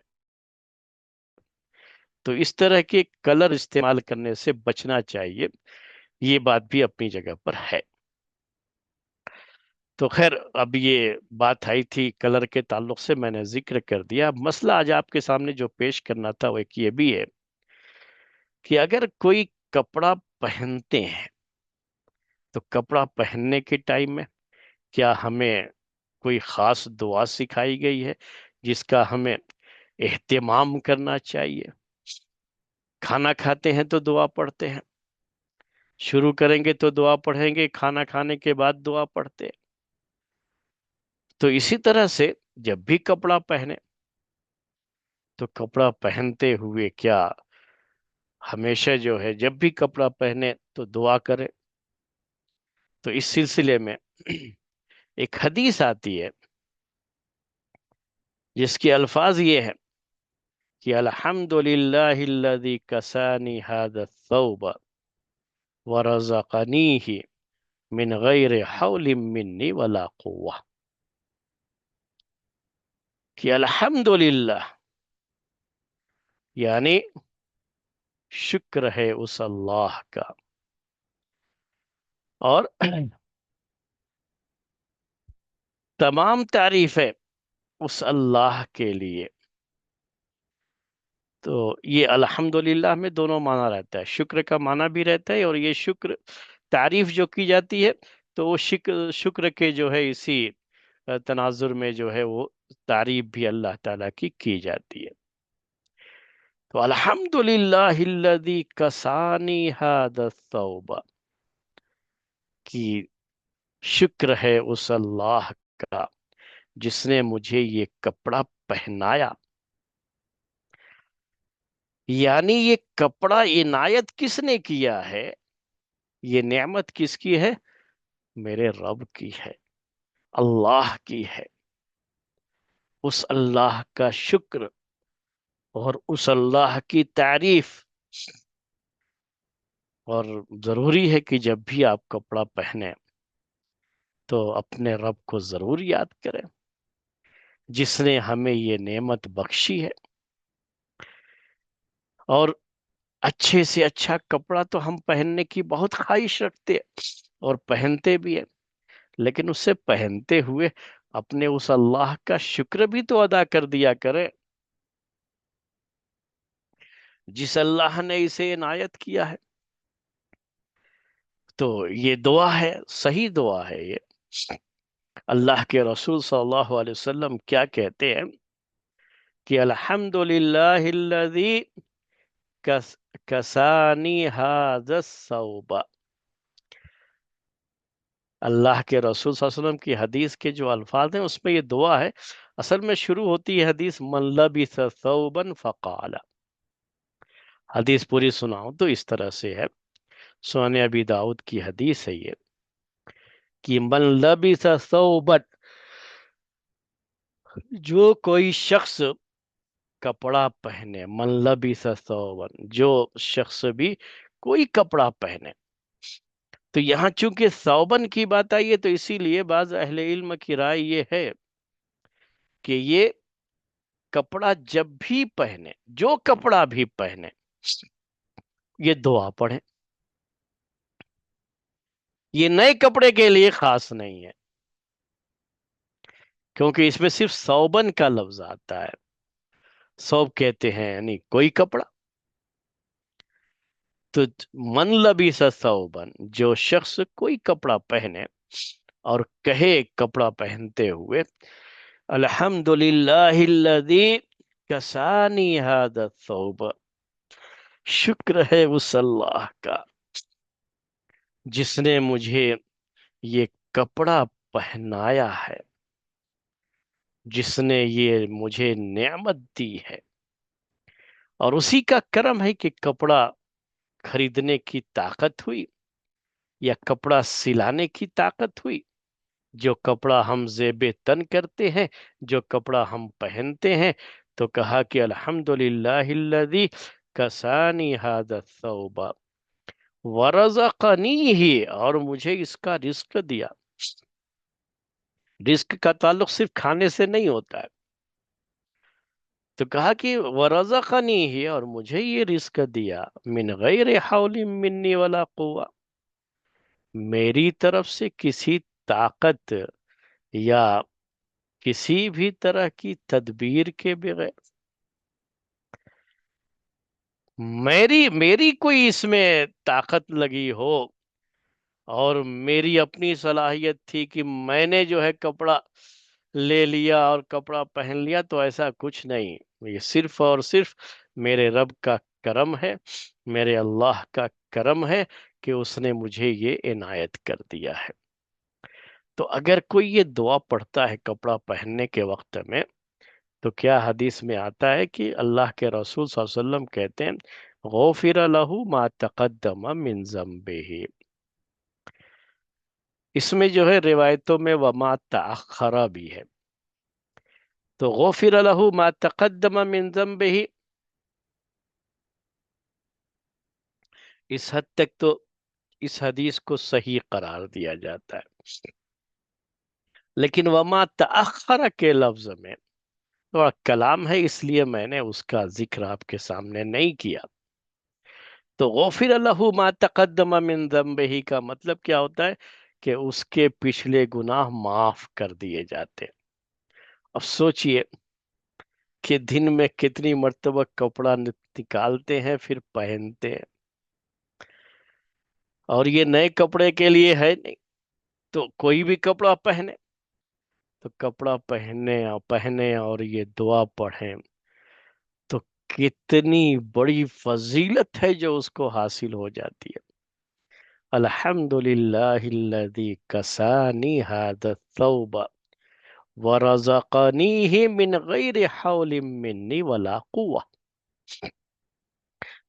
تو اس طرح کے کلر استعمال کرنے سے بچنا چاہیے، یہ بات بھی اپنی جگہ پر ہے۔ تو خیر، اب یہ بات آئی تھی کلر کے تعلق سے، میں نے ذکر کر دیا۔ اب مسئلہ آج آپ کے سامنے جو پیش کرنا تھا وہ ایک یہ بھی ہے کہ اگر کوئی کپڑا پہنتے ہیں تو کپڑا پہننے کے ٹائم میں کیا ہمیں کوئی خاص دعا سکھائی گئی ہے جس کا ہمیں اہتمام کرنا چاہیے؟ کھانا کھاتے ہیں تو دعا پڑھتے ہیں، شروع کریں گے تو دعا پڑھیں گے، کھانا کھانے کے بعد دعا پڑھتے ہیں۔ تو اسی طرح سے جب بھی کپڑا پہنے تو کپڑا پہنتے ہوئے کیا ہمیشہ جو ہے جب بھی کپڑا پہنے تو دعا کرے؟ تو اس سلسلے میں ایک حدیث آتی ہے جس کے الفاظ یہ ہے کہ الحمدللہ الذی کسانی هذا الثوب ورزقنیہ من غیر حول منی ولا قوہ، کہ الحمدللہ یعنی شکر ہے اس اللہ کا، اور تمام تعریف ہے اس اللہ کے لیے۔ تو یہ الحمدللہ میں دونوں معنی رہتا ہے، شکر کا معنی بھی رہتا ہے، اور یہ شکر تعریف جو کی جاتی ہے تو وہ شکر کے جو ہے اسی تناظر میں جو ہے وہ تعریف بھی اللہ تعالیٰ کی جاتی ہے۔ تو الحمدللہ الذی کسانی ھذا الثوب، کی شکر ہے اس اللہ کا جس نے مجھے یہ کپڑا پہنایا۔ یعنی یہ کپڑا عنایت کس نے کیا ہے؟ یہ نعمت کس کی ہے؟ میرے رب کی ہے، اللہ کی ہے۔ اس اللہ کا شکر اور اس اللہ کی تعریف، اور ضروری ہے کہ جب بھی آپ کپڑا پہنے تو اپنے رب کو ضرور یاد کریں جس نے ہمیں یہ نعمت بخشی ہے۔ اور اچھے سے اچھا کپڑا تو ہم پہننے کی بہت خواہش رکھتے ہیں اور پہنتے بھی ہیں، لیکن اسے پہنتے ہوئے اپنے اس اللہ کا شکر بھی تو ادا کر دیا کرے جس اللہ نے اسے عنایت کیا ہے۔ تو یہ دعا ہے، صحیح دعا ہے یہ۔ اللہ کے رسول صلی اللہ علیہ وسلم کیا کہتے ہیں کہ الحمدللہ الذی کسانی ھذا الثوب۔ اللہ کے رسول صلی اللہ علیہ وسلم کی حدیث کے جو الفاظ ہیں اس میں یہ دعا ہے، اصل میں شروع ہوتی ہے حدیث من لبث ثوبا فقال۔ حدیث پوری سناؤں تو اس طرح سے ہے، سنن ابی داؤد کی حدیث ہے یہ، کہ من لبث ثوبا، جو کوئی شخص کپڑا پہنے، من لبث ثوبا، جو شخص بھی کوئی کپڑا پہنے۔ تو یہاں چونکہ ثوبن کی بات آئی ہے تو اسی لیے بعض اہل علم کی رائے یہ ہے کہ یہ کپڑا جب بھی پہنے، جو کپڑا بھی پہنے، یہ دعا پڑھیں۔ یہ نئے کپڑے کے لیے خاص نہیں ہے، کیونکہ اس میں صرف ثوبن کا لفظ آتا ہے۔ ثوب کہتے ہیں یعنی کوئی کپڑا، تو من لبث ثوبن، جو شخص کوئی کپڑا پہنے اور کہے کپڑا پہنتے ہوئے الحمدللہ الذی کسانی ھذا الثوب، شکر ہے اس اللہ کا جس نے مجھے یہ کپڑا پہنایا ہے، جس نے یہ مجھے نعمت دی ہے، اور اسی کا کرم ہے کہ کپڑا خریدنے کی طاقت ہوئی یا کپڑا سلانے کی طاقت ہوئی، جو کپڑا ہم زیب تن کرتے ہیں، جو کپڑا ہم پہنتے ہیں، تو کہا کہ الحمدللہ الذی کسانی ھذا الثوب ورزقنیہ، اور مجھے اس کا رزق دیا۔ رزق کا تعلق صرف کھانے سے نہیں ہوتا ہے، تو کہا کہ ورزقنی ہی، اور مجھے یہ رزق دیا، من غیر حول منی ولا قوہ، میری طرف سے کسی طاقت یا کسی بھی طرح کی تدبیر کے بغیر، میری کوئی اس میں طاقت لگی ہو اور میری اپنی صلاحیت تھی کہ میں نے جو ہے کپڑا لے لیا اور کپڑا پہن لیا، تو ایسا کچھ نہیں، یہ صرف اور صرف میرے رب کا کرم ہے، میرے اللہ کا کرم ہے کہ اس نے مجھے یہ عنایت کر دیا ہے۔ تو اگر کوئی یہ دعا پڑھتا ہے کپڑا پہننے کے وقت میں، تو کیا حدیث میں آتا ہے کہ اللہ کے رسول صلی اللہ علیہ وسلم کہتے ہیں غفر لہ ما تقدم من ذنبہ، اس میں جو ہے روایتوں میں وما تأخر بھی ہے، تو غفر لہ ما تقدم من ذنبہ، اس حد تک تو اس حدیث کو صحیح قرار دیا جاتا ہے، لیکن وما تأخر کے لفظ میں تھوڑا کلام ہے، اس لیے میں نے اس کا ذکر آپ کے سامنے نہیں کیا۔ تو غفر لہ ما تقدم من ذنبہ کا مطلب کیا ہوتا ہے کہ اس کے پچھلے گناہ معاف کر دیے جاتے ہیں۔ اب سوچئے کہ دن میں کتنی مرتبہ کپڑا نکالتے ہیں پھر پہنتے ہیں، اور یہ نئے کپڑے کے لیے ہے نہیں، تو کوئی بھی کپڑا پہنے، تو کپڑا پہنے اور یہ دعا پڑھیں، تو کتنی بڑی فضیلت ہے جو اس کو حاصل ہو جاتی ہے۔ الحمد للہ الذی کسانی هذا الثوب ورزقنیہ من غیر حول منی ولا قوہ۔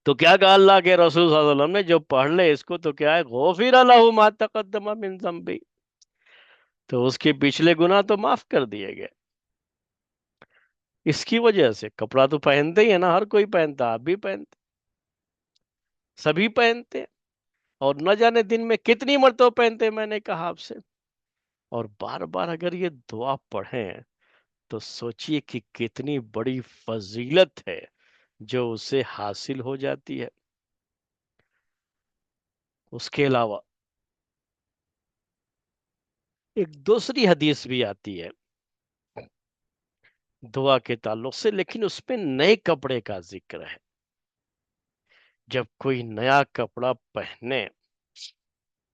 تو کیا کہا اللہ کے رسول صلی اللہ علیہ وسلم نے، جو پڑھ لے اس کو تو کیا ہے، غفر لہ ما تقدم من ذنبہ، تو اس کے پچھلے گناہ تو معاف کر دیے گئے۔ اس کی وجہ سے کپڑا تو پہنتے ہی ہے نا، ہر کوئی پہنتا، آپ بھی پہنتے، سبھی پہنتے، اور نہ جانے دن میں کتنی مرتبہ پہنتے، میں نے کہا آپ سے، اور بار بار اگر یہ دعا پڑھیں تو سوچئے کہ کتنی بڑی فضیلت ہے جو اسے حاصل ہو جاتی ہے۔ اس کے علاوہ ایک دوسری حدیث بھی آتی ہے دعا کے تعلق سے، لیکن اس میں نئے کپڑے کا ذکر ہے۔ جب کوئی نیا کپڑا پہنے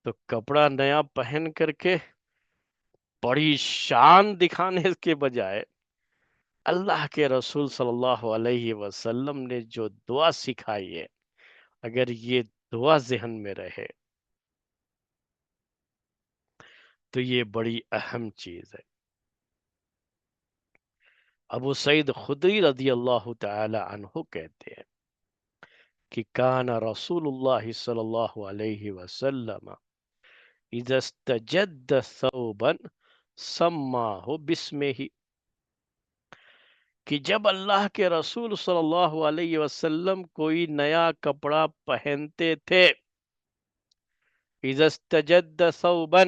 تو کپڑا نیا پہن کر کے بڑی شان دکھانے کے بجائے اللہ کے رسول صلی اللہ علیہ وسلم نے جو دعا سکھائی ہے، اگر یہ دعا ذہن میں رہے تو یہ بڑی اہم چیز ہے۔ ابو سعید خدری رضی اللہ تعالی عنہ کہتے ہیں کہ کان رسول اللہ صلی اللہ علیہ وسلم اذا استجد ثوبا سماہ بسمہ، کہ جب اللہ کے رسول صلی اللہ علیہ وسلم کوئی نیا کپڑا پہنتے تھے، اذا استجد ثوبا،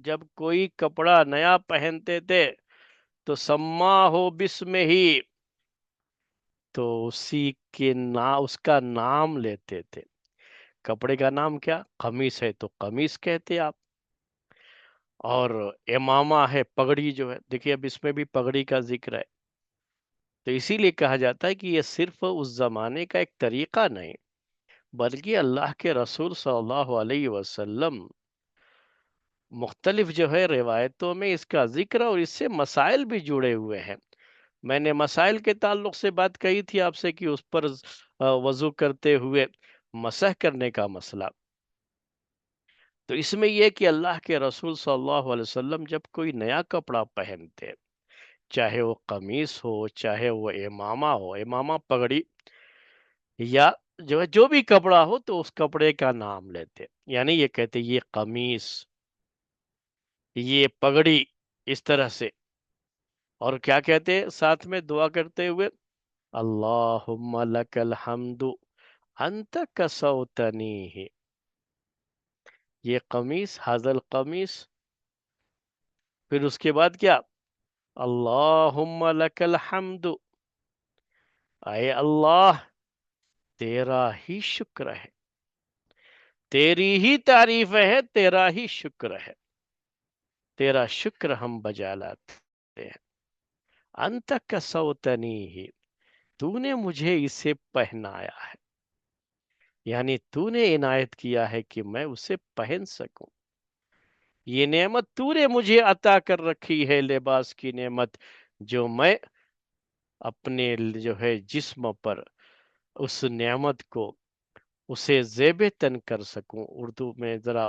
جب کوئی کپڑا نیا پہنتے تھے تو سماہ بسمہ، تو اس کا نام لیتے تھے۔ کپڑے کا نام کیا؟ قمیص ہے تو قمیص کہتے آپ، اور امامہ ہے پگڑی جو ہے، دیکھیے اب اس میں بھی پگڑی کا ذکر ہے، تو اسی لیے کہا جاتا ہے کہ یہ صرف اس زمانے کا ایک طریقہ نہیں، بلکہ اللہ کے رسول صلی اللہ علیہ وسلم مختلف جو ہے روایتوں میں اس کا ذکر، اور اس سے مسائل بھی جڑے ہوئے ہیں۔ میں نے مسائل کے تعلق سے بات کہی تھی آپ سے کہ اس پر وضو کرتے ہوئے مسح کرنے کا مسئلہ، تو اس میں یہ کہ اللہ کے رسول صلی اللہ علیہ وسلم جب کوئی نیا کپڑا پہنتے، چاہے وہ قمیص ہو، چاہے وہ امامہ ہو، امامہ پگڑی، یا جو بھی کپڑا ہو، تو اس کپڑے کا نام لیتے، یعنی یہ کہتے یہ قمیص، یہ پگڑی، اس طرح سے، اور کیا کہتے ساتھ میں دعا کرتے ہوئے، اللہم لک الحمد انت کسوتنیہ، یہ قمیص، حاذا القمیص، پھر اس کے بعد کیا، اللہم لک الحمد، اے اللہ تیرا ہی شکر ہے، تیری ہی تعریف ہے، تیرا ہی شکر ہے، تیرا شکر ہم بجا لاتے ہیں۔ انت کسوتنی ہی، تو نے مجھے اسے پہنایا ہے، یعنی تو نے عنایت کیا ہے کہ میں اسے پہن سکوں۔ یہ نعمت تو نے مجھے عطا کر رکھی ہے، لباس کی نعمت، جو میں اپنے جو ہے جسم پر اس نعمت کو اسے زیب تن کر سکوں۔ اردو میں ذرا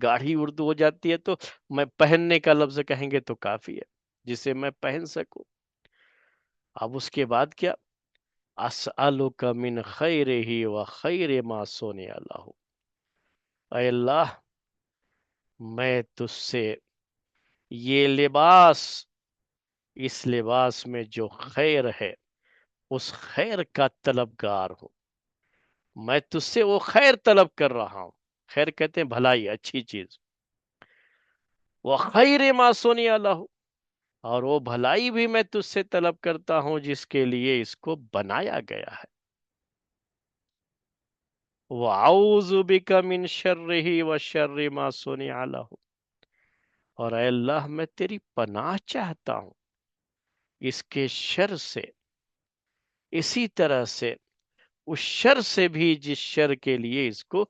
گاڑھی اردو ہو جاتی ہے، تو میں پہننے کا لفظ کہیں گے تو کافی ہے، جسے میں پہن سکوں۔ اب اس کے بعد کیا؟ اسألک من خیرہ و خیر ما صنع لہ، اے اللہ میں تجھ سے یہ لباس، اس لباس میں جو خیر ہے اس خیر کا طلبگار ہوں، میں تجھ سے وہ خیر طلب کر رہا ہوں۔ خیر کہتے ہیں بھلائی، اچھی چیز۔ وہ خیر ما صنع لہ، اور وہ بھلائی بھی میں تجھ سے طلب کرتا ہوں جس کے لیے اس کو بنایا گیا ہے۔ وَأَعُوذُ بِكَ مِن شَرِّهِ وَشَرِّ مَا صُنِعَ لَهُ، اور اے اللہ میں تیری پناہ چاہتا ہوں اس کے شر سے، اسی طرح سے اس شر سے بھی جس شر کے لیے اس کو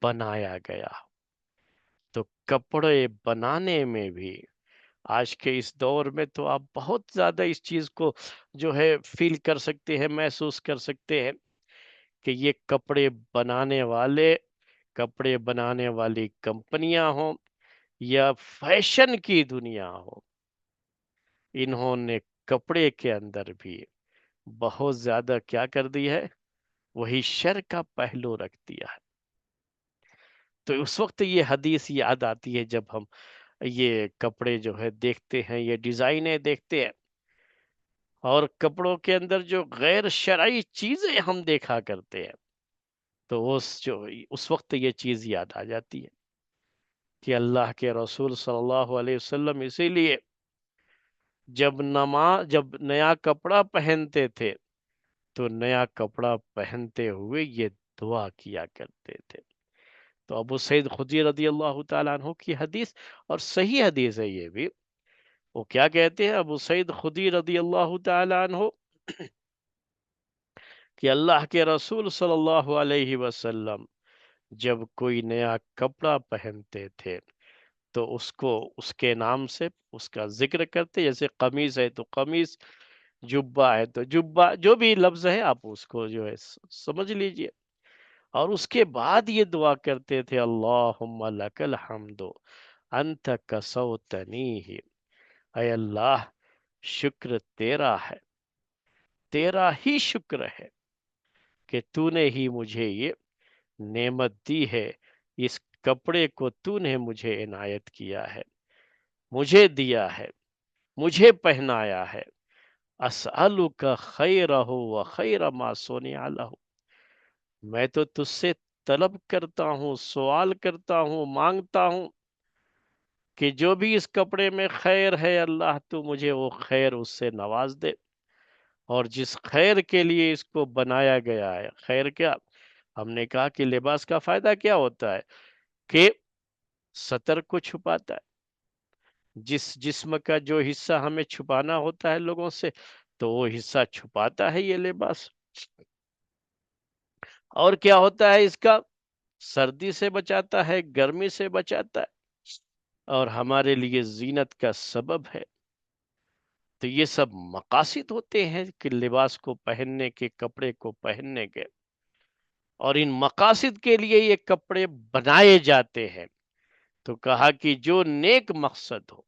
بنایا گیا۔ تو کپڑے بنانے میں بھی آج کے اس دور میں تو آپ بہت زیادہ اس چیز کو جو ہے فیل کر سکتے ہیں، محسوس کر سکتے ہیں کہ یہ کپڑے بنانے والی کمپنیاں ہوں یا فیشن کی دنیا ہو، انہوں نے کپڑے کے اندر بھی بہت زیادہ کیا کر دی ہے؟ وہی شر کا پہلو رکھ دیا ہے۔ تو اس وقت یہ حدیث یاد آتی ہے جب ہم یہ کپڑے جو ہے دیکھتے ہیں، یہ ڈیزائنیں دیکھتے ہیں، اور کپڑوں کے اندر جو غیر شرعی چیزیں ہم دیکھا کرتے ہیں، تو اس وقت یہ چیز یاد آ جاتی ہے کہ اللہ کے رسول صلی اللہ علیہ وسلم اسی لیے جب نیا کپڑا پہنتے تھے تو نیا کپڑا پہنتے ہوئے یہ دعا کیا کرتے تھے۔ تو ابو سعید خدری رضی اللہ تعالیٰ عنہ کی حدیث، اور صحیح حدیث ہے یہ بھی، وہ کیا کہتے ہیں ابو سعید خدری رضی اللہ تعالیٰ عنہ کہ اللہ کے رسول صلی اللہ علیہ وسلم جب کوئی نیا کپڑا پہنتے تھے تو اس کو اس کے نام سے اس کا ذکر کرتے، جیسے قمیص ہے تو قمیص، جبہ ہے تو جبہ، جو بھی لفظ ہے آپ اس کو جو ہے سمجھ لیجئے، اور اس کے بعد یہ دعا کرتے تھے اللہم لک الحمد انت کسوتنیہ، اے اللہ شکر تیرا ہے، تیرا ہی شکر ہے کہ تو نے ہی مجھے یہ نعمت دی ہے، اس کپڑے کو تو نے مجھے عنایت کیا ہے، مجھے دیا ہے، مجھے پہنایا ہے۔ اسألک خیرہ و خیر ما صنع لہ، میں تو تجھ سے طلب کرتا ہوں، سوال کرتا ہوں، مانگتا ہوں کہ جو بھی اس کپڑے میں خیر ہے اللہ تو مجھے وہ خیر اس سے نواز دے، اور جس خیر کے لیے اس کو بنایا گیا ہے، خیر کیا؟ ہم نے کہا کہ لباس کا فائدہ کیا ہوتا ہے کہ ستر کو چھپاتا ہے، جس جسم کا جو حصہ ہمیں چھپانا ہوتا ہے لوگوں سے، تو وہ حصہ چھپاتا ہے یہ لباس۔ اور کیا ہوتا ہے اس کا؟ سردی سے بچاتا ہے، گرمی سے بچاتا ہے، اور ہمارے لیے زینت کا سبب ہے۔ تو یہ سب مقاصد ہوتے ہیں کہ لباس کو پہننے کے، کپڑے کو پہننے کے، اور ان مقاصد کے لیے یہ کپڑے بنائے جاتے ہیں۔ تو کہا کہ جو نیک مقصد ہو،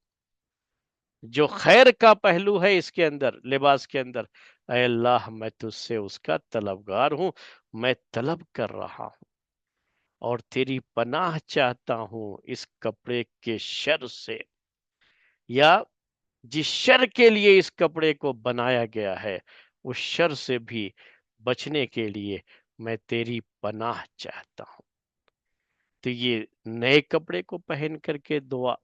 جو خیر کا پہلو ہے اس کے اندر، لباس کے اندر، اے اللہ میں تجھ سے اس کا طلبگار ہوں، میں طلب کر رہا ہوں، اور تیری پناہ چاہتا ہوں اس کپڑے کے شر سے، یا جس شر کے لیے اس کپڑے کو بنایا گیا ہے اس شر سے بھی بچنے کے لیے میں تیری پناہ چاہتا ہوں۔ تو یہ نئے کپڑے کو پہن کر کے دعا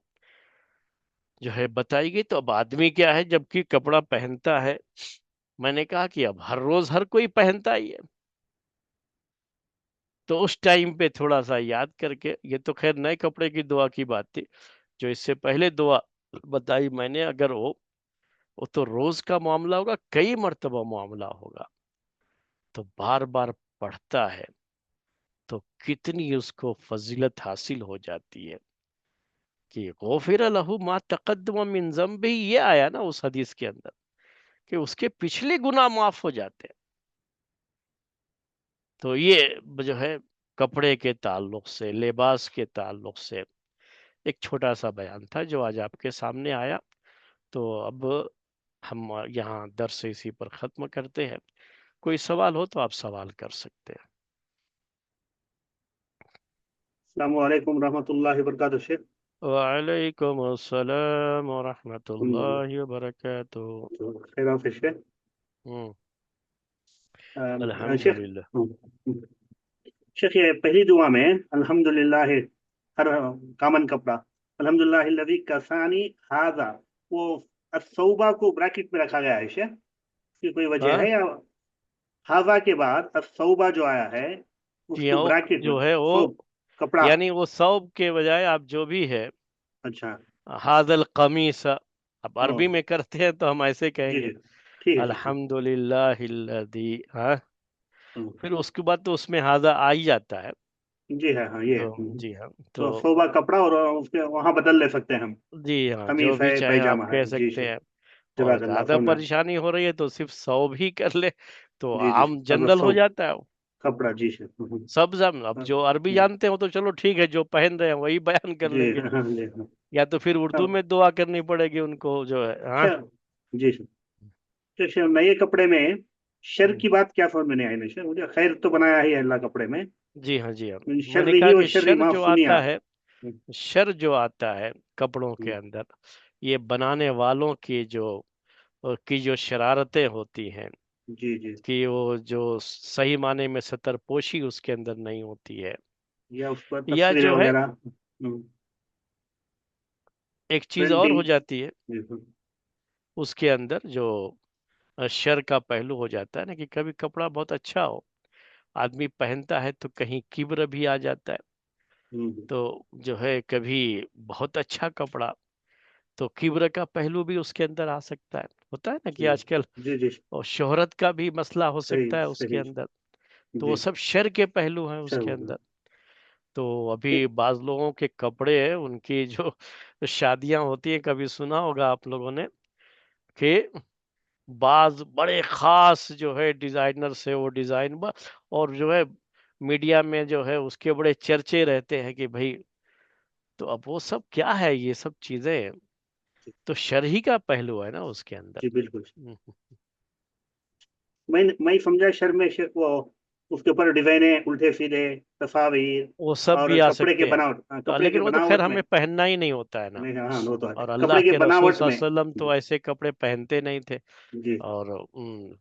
جو ہے بتائی گئی۔ تو اب آدمی کیا ہے، جب کہ کپڑا پہنتا ہے میں نے کہا کہ اب ہر روز ہر کوئی پہنتا ہی ہے، تو اس ٹائم پہ تھوڑا سا یاد کر کے، یہ تو خیر نئے کپڑے کی دعا کی بات تھی، جو اس سے پہلے دعا بتائی میں نے، اگر وہ تو روز کا معاملہ ہوگا، کئی مرتبہ معاملہ ہوگا، تو بار بار پڑھتا ہے تو کتنی اس کو فضیلت حاصل ہو جاتی ہے کہ غفر لہ ما تقدم من ذنبہ، یہ آیا نا اس حدیث کے اندر کہ اس کے پچھلے گناہ معاف ہو جاتے ہیں۔ تو یہ جو ہے کپڑے کے تعلق سے، لباس کے تعلق سے ایک چھوٹا سا بیان تھا جو آج آپ کے سامنے آیا۔ تو اب ہم یہاں درس اسی پر ختم کرتے ہیں، کوئی سوال ہو تو آپ سوال کر سکتے ہیں۔ السلام علیکم ورحمۃ اللہ وبرکاتہ شیخ۔ وعلیکم السلام ورحمۃ اللہ وبرکاتہ۔ خیر حافظ شیخ۔ ہوں، شیخ، الحمدللہ۔ شیخ یہ پہلی دعا میں الحمدللہ ہر کامن کپڑا، الحمدللہ الذی کسانی ھذا، وہ الصوبہ کو بریکٹ میں رکھا گیا ہے شیخ، اس کی کوئی وجہ ہاں ہے یا ھذا کے بعد الصوبہ جو آیا ہے اس جی کو ہاں، وہ بریکٹ میں جو ہے وہ صوب کپڑا؟ یعنی وہ ثوب کے بجائے آپ جو بھی ہے اچھا، ھذا القمیص، اب او، عربی میں کرتے ہیں تو ہم ایسے کہیں جی گے جی، ٹھیک ہے ٹھیک ہے، الحمدللہ الذی، ہاں ہوں، پھر اس کے بعد تو اس میں ھذا آ ہی جاتا ہے۔ جی ہے، ہاں یہ تو ہے، جی ہاں، تو تو صوبہ کپڑا، اور اس کے وہاں بدل لے سکتے ہیں ہم، جی ہاں جو قمیص بھی ہے چاہیں آپ پیجامہ ہے، کہہ جی سکتے شیخ، ہیں، اور جزاک اللہ زیادہ فرمائیں۔ پریشانی ہو رہی ہے تو صرف ثوب ہی کر لے تو جی جی، عام اب جنرل ہو صوب جاتا ہے وہ۔ کپڑا، جی شیخ، سب اب جو عربی جانتے ہو تو چلو ٹھیک ہے، جو پہن رہے ہیں وہی بیان کر جی لیں گے، ہاں، جی ہاں، یا تو پھر اردو میں دعا کرنی پڑے گی ان کو جو ہے، ہاں۔ اچھا، جی سر، شیخ نئے کپڑے میں شر ہوں، کی بات کیا سمجھ میں نہیں آئی نا شر، مجھے خیر تو بنایا ہی ہے اللہ کپڑے میں، جی ہاں، جی ہاں، میں شر نے ہی کہا و کہ شر شر ما جو آتا صنع۔ ہے، شر جو آتا ہے کپڑوں کے اندر، یہ بنانے والوں کی جو شرارتیں ہوتی ہیں، جی جی، کہ وہ جو صحیح معنی میں ستر پوشی اس کے اندر نہیں ہوتی ہے، یا اس پر یا تصویریں جو ہے وغیرہ، ایک چیز اور ہو پرنٹنگ، جاتی ہے جی اس کے اندر جو شر کا پہلو ہو جاتا ہے نا، کہ کبھی کپڑا بہت اچھا ہو، آدمی پہنتا ہے تو کہیں کبر بھی آ جاتا ہے، تو جو ہے کبھی بہت اچھا کپڑا تو کبر کا پہلو بھی اس کے اندر آ سکتا ہے، ہوتا ہے نا کہ آج کل جی جی، اور شہرت کا بھی مسئلہ ہو صحیح سکتا ہے اس کے صحیح، اندر، تو وہ جی، سب شر کے پہلو ہیں اس شر کے اندر۔ تو ابھی بعض لوگوں کے کپڑے ہیں، ان کی جو شادیاں ہوتی ہیں، کبھی سنا ہوگا آپ لوگوں نے کہ بعض بڑے خاص جو ہے ڈیزائنر سے وہ ڈیزائن اور جو ہے میڈیا میں جو ہے اس کے بڑے چرچے رہتے ہیں کہ بھائی، تو اب وہ سب کیا ہے، یہ سب چیزیں تو شرعی کا پہلو ہے نا اس کے اندر۔ جی بالکل، میں سمجھا شر میں وہ اس کے اوپر ڈیزائنیں الٹے سیدھے، تصاویر، وہ سب اور بھی آ کپڑے کے سکتے ہیں، بناوٹ، تو کپڑے کے لیکن وہ تو خیر بناوٹ میں، ہمیں پہننا ہی نہیں ہوتا ہے نا، نہیں ہاں وہ تو اور ہے، اللہ کپڑے کے کے رسول بناوٹ صلی اللہ میں، علیہ وسلم تو ایسے کپڑے پہنتے نہیں تھے، جی اور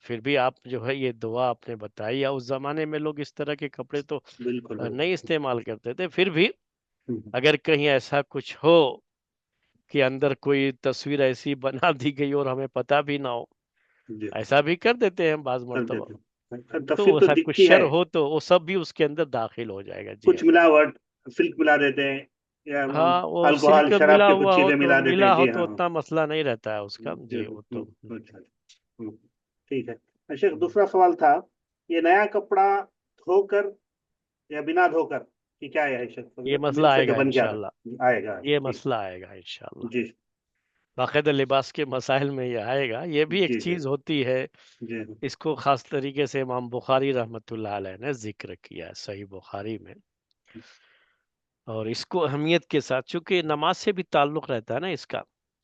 پھر بھی آپ جو ہے یہ دعا آپ نے بتائی، یا اس زمانے میں لوگ اس طرح کے کپڑے تو بالکل نہیں بالکل، استعمال کرتے تھے، پھر بھی اگر کہیں ایسا کچھ ہو کہ اندر کوئی تصویر ایسی بنا دی گئی اور ہمیں پتہ بھی نہ ہو، جی ایسا بھی کر دیتے ہیں بعض کر مرتبہ، دیتے ہیں، تو تفسیر تو ایسا کچھ دکھتی شر ہے، ہو تو وہ سب بھی اس کے اندر داخل ہو جائے گا، جی کچھ ہاں۔ ملاوٹ، سلک ملا دیتے ہیں، یا ہاں وہ الکوہول سلک شراب ملا کے کچھ ہوا ہو چیزیں تو ملا دیتے ہیں، جی ہاں اتنا مسئلہ نہیں رہتا ہے اس کا، جی جی وہ تو اچھا، ٹھیک ہے۔ اچھا دوسرا سوال تھا، یہ نیا کپڑا دھو کر یا بنا دھو کر، یہ کیا ہے شیخ؟ یہ مسئلہ میرے سے آئے جو گا بن گیا انشاءاللہ، تھا، آئے گا، یہ ٹھیک، مسئلہ آئے گا انشاءاللہ، جی باقاعدہ لباس کے مسائل میں یہ آئے گا، یہ بھی ایک جی چیز ہوتی ہے، جی اس کو خاص طریقے سے امام بخاری رحمۃ اللہ علیہ نے ذکر کیا ہے صحیح بخاری میں، اور اس کو اہمیت کے ساتھ، چونکہ نماز سے بھی تعلق رہتا ہے نا اس کا،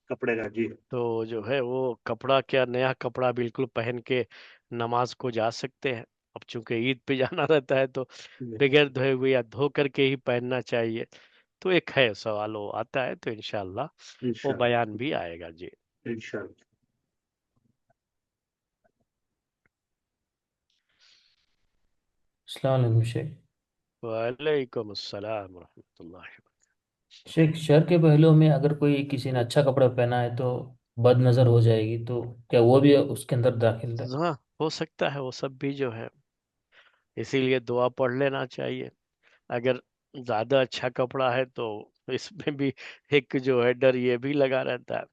کپڑے کا، جی تو جو ہے وہ کپڑا کیا، نیا کپڑا بالکل پہن کے نماز کو جا سکتے ہیں، اب چونکہ عید پہ جانا رہتا ہے تو بغیر دھوئے ہوئے یا دھو کر کے ہی پہننا چاہیے، تو ایک ہے سوال وہ آتا ہے، تو انشاءاللہ وہ انشاءاللہ بیان بھی آئے گا، جی۔ انشاءاللہ۔ السلام علیکم شیخ۔ وعلیکم السلام ورحمۃ اللہ وبرکاتہ۔ شیخ شر کے پہلو میں اگر کوئی کسی نے اچھا کپڑا پہنا ہے تو بد نظر ہو جائے گی، تو کیا وہ بھی اس کے اندر داخل ہے؟ ہاں ہو سکتا ہے وہ سب بھی جو ہے، اسی لیے دعا پڑھ لینا چاہیے. اگر زیادہ اچھا کپڑا ہے تو اس میں بھی ایک جو ہے ڈر یہ بھی لگا رہتا ہے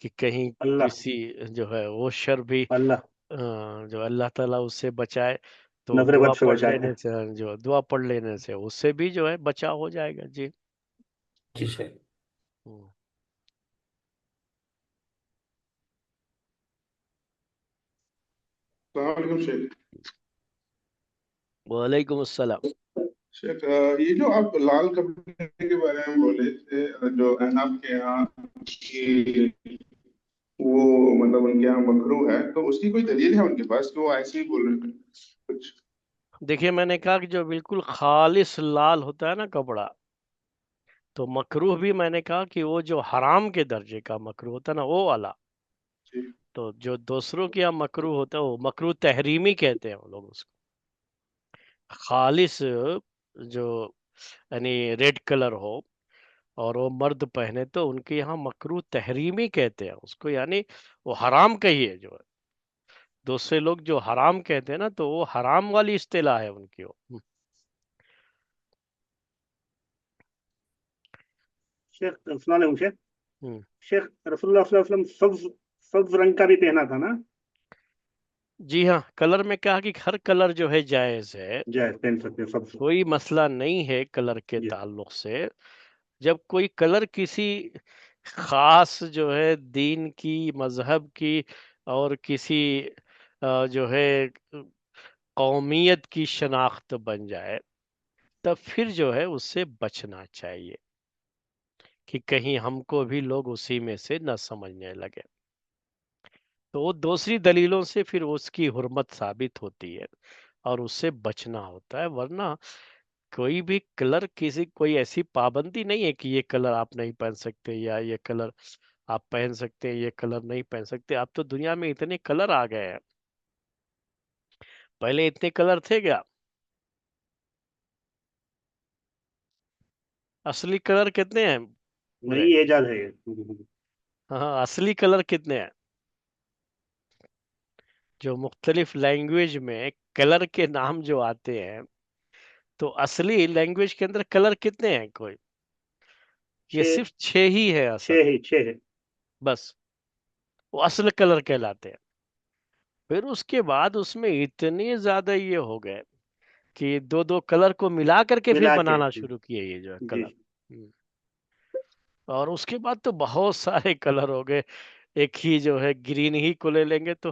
کہ کہیں اللہ کسی جو ہے وہ شر بھی اللہ جو اللہ تعالیٰ اس سے بچائے، تو نظر دعا بد سے پڑھ بچائے. لینے سے، جو دعا پڑھ لینے سے اس سے بھی جو ہے بچاؤ ہو جائے گا. جی. جی شیخ. ہوں. السلام علیکم شیخ. وعلیکم السلام. شیخ یہ جو آپ لال کپڑے کے بارے میں بولے تھے، جو احناف کے یہاں کی وہ مطلب ان کے یہاں مکروہ ہے، تو اس کی کوئی دلیل ہے ان کے پاس کہ وہ ایسے ہی بول رہے ہیں کچھ؟ دیکھیے میں نے کہا کہ جو بالکل خالص لال ہوتا ہے نا کپڑا، تو مکروہ بھی میں نے کہا کہ وہ جو حرام کے درجے کا مکروہ ہوتا ہے نا وہ والا. جی تو جو دوسروں کے یہاں مکروہ ہوتا ہے وہ مکروہ تحریمی کہتے ہیں وہ لوگ اس کو. خالص جو یعنی ریڈ کلر ہو اور وہ مرد پہنے تو ان کے یہاں مکروہ تحریمی کہتے ہیں اس کو، یعنی وہ حرام کہیے. جو ہے دوسرے لوگ جو حرام کہتے ہیں نا تو وہ حرام والی اصطلاح ہے ان کی وہ. شیخ السلام علیکم شیخ. ہم. شیخ رسول اللہ صلی اللہ علیہ وسلم سبز رنگ کا بھی پہنا تھا نا؟ جی ہاں، کلر میں کہا کہ ہر کلر جو ہے جائز ہے، جائز پہن سکتے ہیں سبز. کوئی مسئلہ نہیں ہے کلر کے جی تعلق سے. جب کوئی کلر کسی خاص جو ہے دین کی، مذہب کی اور کسی جو ہے قومیت کی شناخت بن جائے تب پھر جو ہے اس سے بچنا چاہیے کہ کہیں ہم کو بھی لوگ اسی میں سے نہ سمجھنے لگے. تو وہ دوسری دلیلوں سے پھر اس کی حرمت ثابت ہوتی ہے اور اس سے بچنا ہوتا ہے. ورنہ کوئی بھی کلر کسی کوئی ایسی پابندی نہیں ہے کہ یہ کلر آپ نہیں پہن سکتے یا یہ کلر آپ پہن سکتے ہیں، یہ کلر نہیں پہن سکتے. اب تو دنیا میں اتنے کلر آ گئے ہیں، پہلے اتنے کلر تھے کیا؟ اصلی کلر کتنے ہیں پورے؟ نئی ایجاد ہے یہ. ہاں اصلی کلر کتنے ہیں؟ جو مختلف لینگویج میں کلر کے نام جو آتے ہیں، تو اصلی لینگویج کے اندر کلر کتنے ہیں؟ کوئی یہ چھ صرف 6 ہی ہے اصل، چھ ہے. بس وہ اصل کلر کہلاتے ہیں. پھر اس کے بعد اس میں اتنے زیادہ یہ ہو گئے کہ دو دو کلر کو ملا کر کے پھر ملا کے. بنانا شروع کیے یہ جو ہے جی کلر. اور اس کے بعد تو بہت سارے کلر ہو گئے. ایک ہی جو ہے گرین ہی کو لے لیں گے تو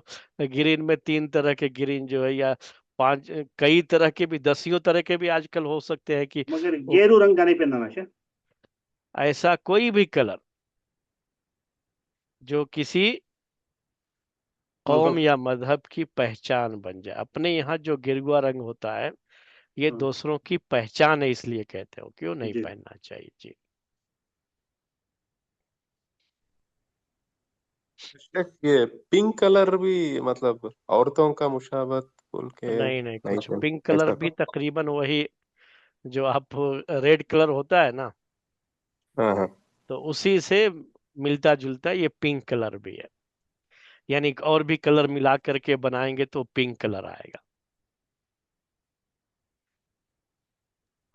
گرین میں 3 طرح کے گرین جو ہے، یا 5 کئی طرح کے بھی 10 طرح کے بھی آج کل ہو سکتے ہیں کہ مگر وہ گیرو رنگ کا نہیں پہننا نا شیخ. ایسا کوئی بھی کلر جو کسی قوم مذہب. یا مذہب کی پہچان بن جائے. اپنے یہاں جو گرگوا رنگ ہوتا ہے یہ ہاں. دوسروں کی پہچان ہے، اس لیے کہتے ہو کیوں نہیں جی پہننا چاہیے. جی شیخ یہ پنک کلر بھی مطلب عورتوں کا مشابہت بول کے نہیں نہیں، نہیں کچھ تھے پنک کلر ایسا بھی تھا؟ تقریباً وہی جو آپ ریڈ کلر ہوتا ہے نا ہاں ہاں. تو اسی سے ملتا جلتا یہ پنک کلر بھی ہے. یعنی اور بھی کلر ملا کر کے بنائیں گے تو پنک کلر آئے گا.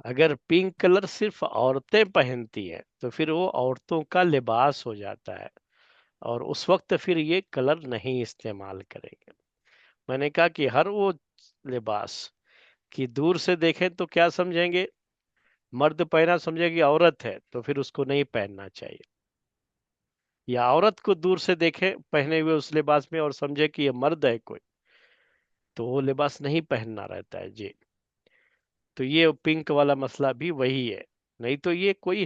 اگر پنک کلر صرف عورتیں پہنتی ہیں تو پھر وہ عورتوں کا لباس ہو جاتا ہے اور اس وقت پھر یہ کلر نہیں استعمال کریں گے. میں نے کہا کہ ہر وہ لباس کی دور سے دیکھیں تو کیا سمجھیں گے؟ مرد پہنا سمجھے کہ عورت ہے تو پھر اس کو نہیں پہننا چاہیے. یا عورت کو دور سے دیکھے پہنے ہوئے اس لباس میں اور سمجھے کہ یہ مرد ہے کوئی، تو وہ لباس نہیں پہننا رہتا ہے. جی تو یہ پنک والا مسئلہ بھی وہی ہے. نہیں تو یہ کوئی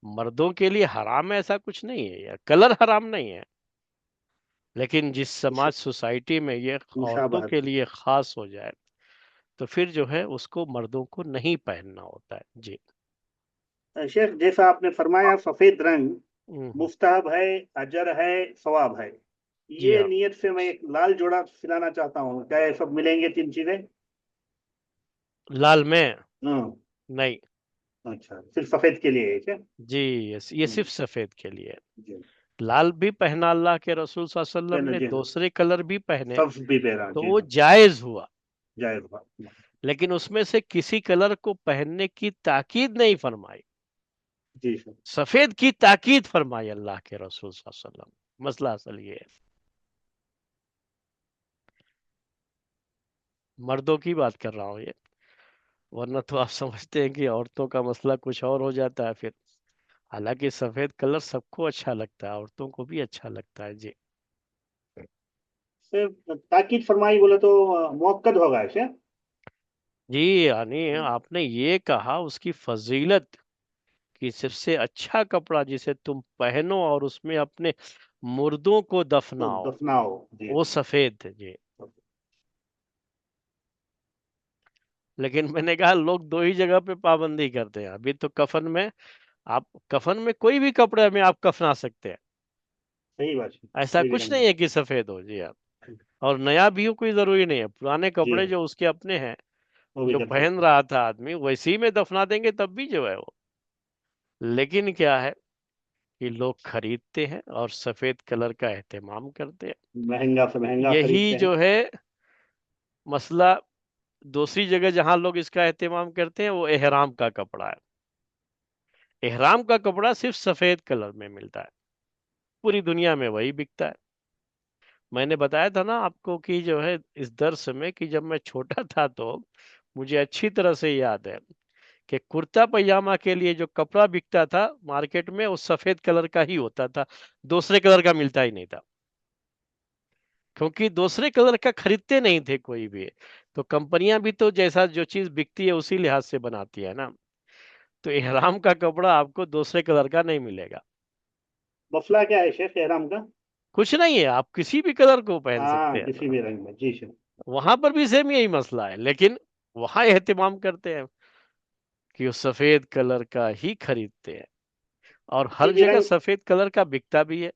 مردوں کے لیے حرام ہے ایسا کچھ نہیں ہے، یا کلر حرام نہیں ہے، لیکن جس سماج سوسائٹی میں یہ عورتوں مشابہت. کے لیے خاص ہو جائے تو پھر جو ہے اس کو مردوں کو نہیں پہننا ہوتا ہے. جی شیخ جیسا آپ نے فرمایا سفید رنگ ہم، مستحب ہے، اجر ہے، ثواب ہے. جی یہ ہاں. نیت سے میں ایک لال جوڑا سلانا چاہتا ہوں، کیا یہ سب ملیں گے 3 چیزیں؟ لال میں ہاں. نہیں. اچھا صرف سفید کے لیے ہے کیا؟ جی یہ صرف سفید کے لیے ہے. جی لال بھی پہنا اللہ کے رسول صلی اللہ علیہ وسلم نے، جی ہاں، دوسرے کلر بھی پہنے سب بھی پہنا، تو جی وہ ہاں، جائز ہوا، جائز ہوا، لیکن اس میں سے کسی کلر کو پہننے کی تاکید نہیں فرمائی، جی سر، سفید کی تاکید فرمائی اللہ کے رسول صلی اللہ علیہ وسلم۔ مسئلہ اصل یہ ہے، مردوں کی بات کر رہا ہوں یہ، ورنہ تو آپ سمجھتے ہیں کہ عورتوں کا مسئلہ کچھ اور ہو جاتا ہے پھر۔ حالانکہ سفید کلر سب کو اچھا لگتا ہے، عورتوں کو بھی اچھا لگتا ہے جی۔ سر تاکید فرمائی بولے تو موقد ہوگا ایسے؟ جی یعنی آپ نے یہ کہا اس کی فضیلت کہ سب سے اچھا کپڑا جسے تم پہنو اور اس میں اپنے مردوں کو تو دفناؤ دفناؤ، جی وہ سفید ہے جی۔ لیکن میں نے کہا لوگ دو ہی جگہ پہ پابندی کرتے ہیں، ابھی تو کفن میں، آپ کفن میں کوئی بھی کپڑے میں آپ کفنا سکتے ہیں، صحیح بات ہے، ایسا کوئی بھی کچھ رنگ نہیں ہے کہ سفید ہو جی آپ، اور نیا بھی ہو کوئی ضروری نہیں ہے، پرانے جی کپڑے ہاں، جو اس کے اپنے ہیں وہ بھی جو کر پہن سکتے رہا تھا آدمی ویسی میں دفنا دیں گے تب بھی جو ہے وہ، لیکن کیا ہے کہ لوگ خریدتے ہیں اور سفید کلر کا اہتمام کرتے ہیں، ہیں، مہنگا سے مہنگا یہی خریدتے ہیں، جو ہے مسئلہ۔ دوسری جگہ جہاں لوگ اس کا اہتمام کرتے ہیں وہ احرام کا کپڑا ہے، احرام کا کپڑا صرف سفید کلر میں ملتا ہے، پوری دنیا میں وہی بکتا ہے۔ میں نے بتایا تھا نا آپ کو کہ جو ہے اس درس میں کہ جب میں چھوٹا تھا تو مجھے اچھی طرح سے یاد ہے کہ کرتا پائجامہ کے لیے جو کپڑا بکتا تھا مارکیٹ میں وہ سفید کلر کا ہی ہوتا تھا، دوسرے کلر کا ملتا ہی نہیں تھا، کیونکہ دوسرے کلر کا خریدتے نہیں تھے کوئی بھی، تو کمپنیاں بھی تو جیسا جو چیز بکتی ہے اسی لحاظ سے بناتی ہے نا، تو احرام کا کپڑا آپ کو دوسرے کلر کا نہیں ملے گا، مسئلہ کیا ہے شیخ احرام کا؟ کچھ نہیں ہے، آپ کسی بھی کلر کو پہن ہاں، سکتے کسی ہیں، بھی رنگ میں، جی سر، وہاں پر بھی سیم یہی مسئلہ ہے، لیکن وہاں اہتمام کرتے ہیں کہ وہ سفید کلر کا ہی خریدتے ہیں، اور کسی ہر بھی جگہ رنگ، سفید کلر کا بکتا بھی ہے۔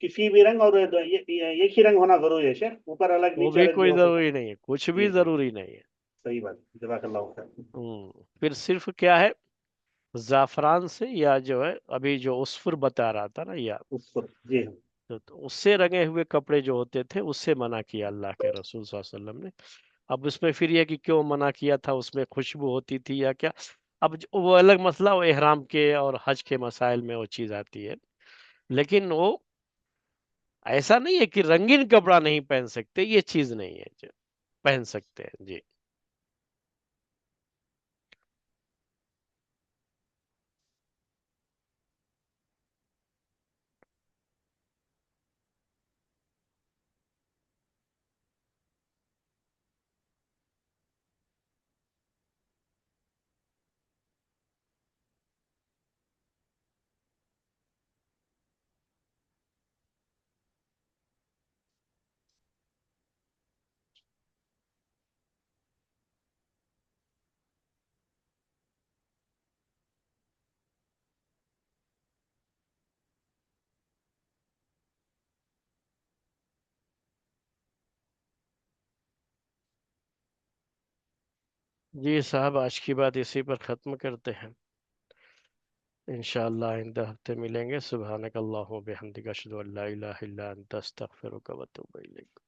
کسی بھی رنگ، اور ایک ہی رنگ ہونا ضروری ہے شیخ، اوپر الگ وہ نیچے بھی الگ بھی کوئی ہو سکتا ضروری نہیں ہے، کچھ ہے، بھی جی سر، ضروری نہیں ہے۔ صحیح بات، جزاک اللہ خیر۔ پھر صرف کیا ہے زعفران سے یا جو ہے ابھی جو اسفر بتا رہا تھا نا یا اس پر، جی ہاں، تو اس سے رنگے ہوئے کپڑے جو ہوتے تھے اس سے منع کیا اللہ کے رسول صلی اللہ علیہ وسلم نے۔ اب اس میں پھر یہ کہ کیوں منع کیا تھا، اس میں خوشبو ہوتی تھی یا کیا، اب وہ الگ مسئلہ، وہ احرام کے اور حج کے مسائل میں وہ چیز آتی ہے، لیکن وہ ایسا نہیں ہے کہ رنگین کپڑا نہیں پہن سکتے، یہ چیز نہیں ہے جو پہن سکتے ہیں جی۔ جی صاحب آج کی بات اسی پر ختم کرتے ہیں، انشاءاللہ آئندہ ہفتے ملیں گے۔ سبحانک اللہم و بحمدک اشہد ان لا الہ الا انت استغفرک و اتوب الیک۔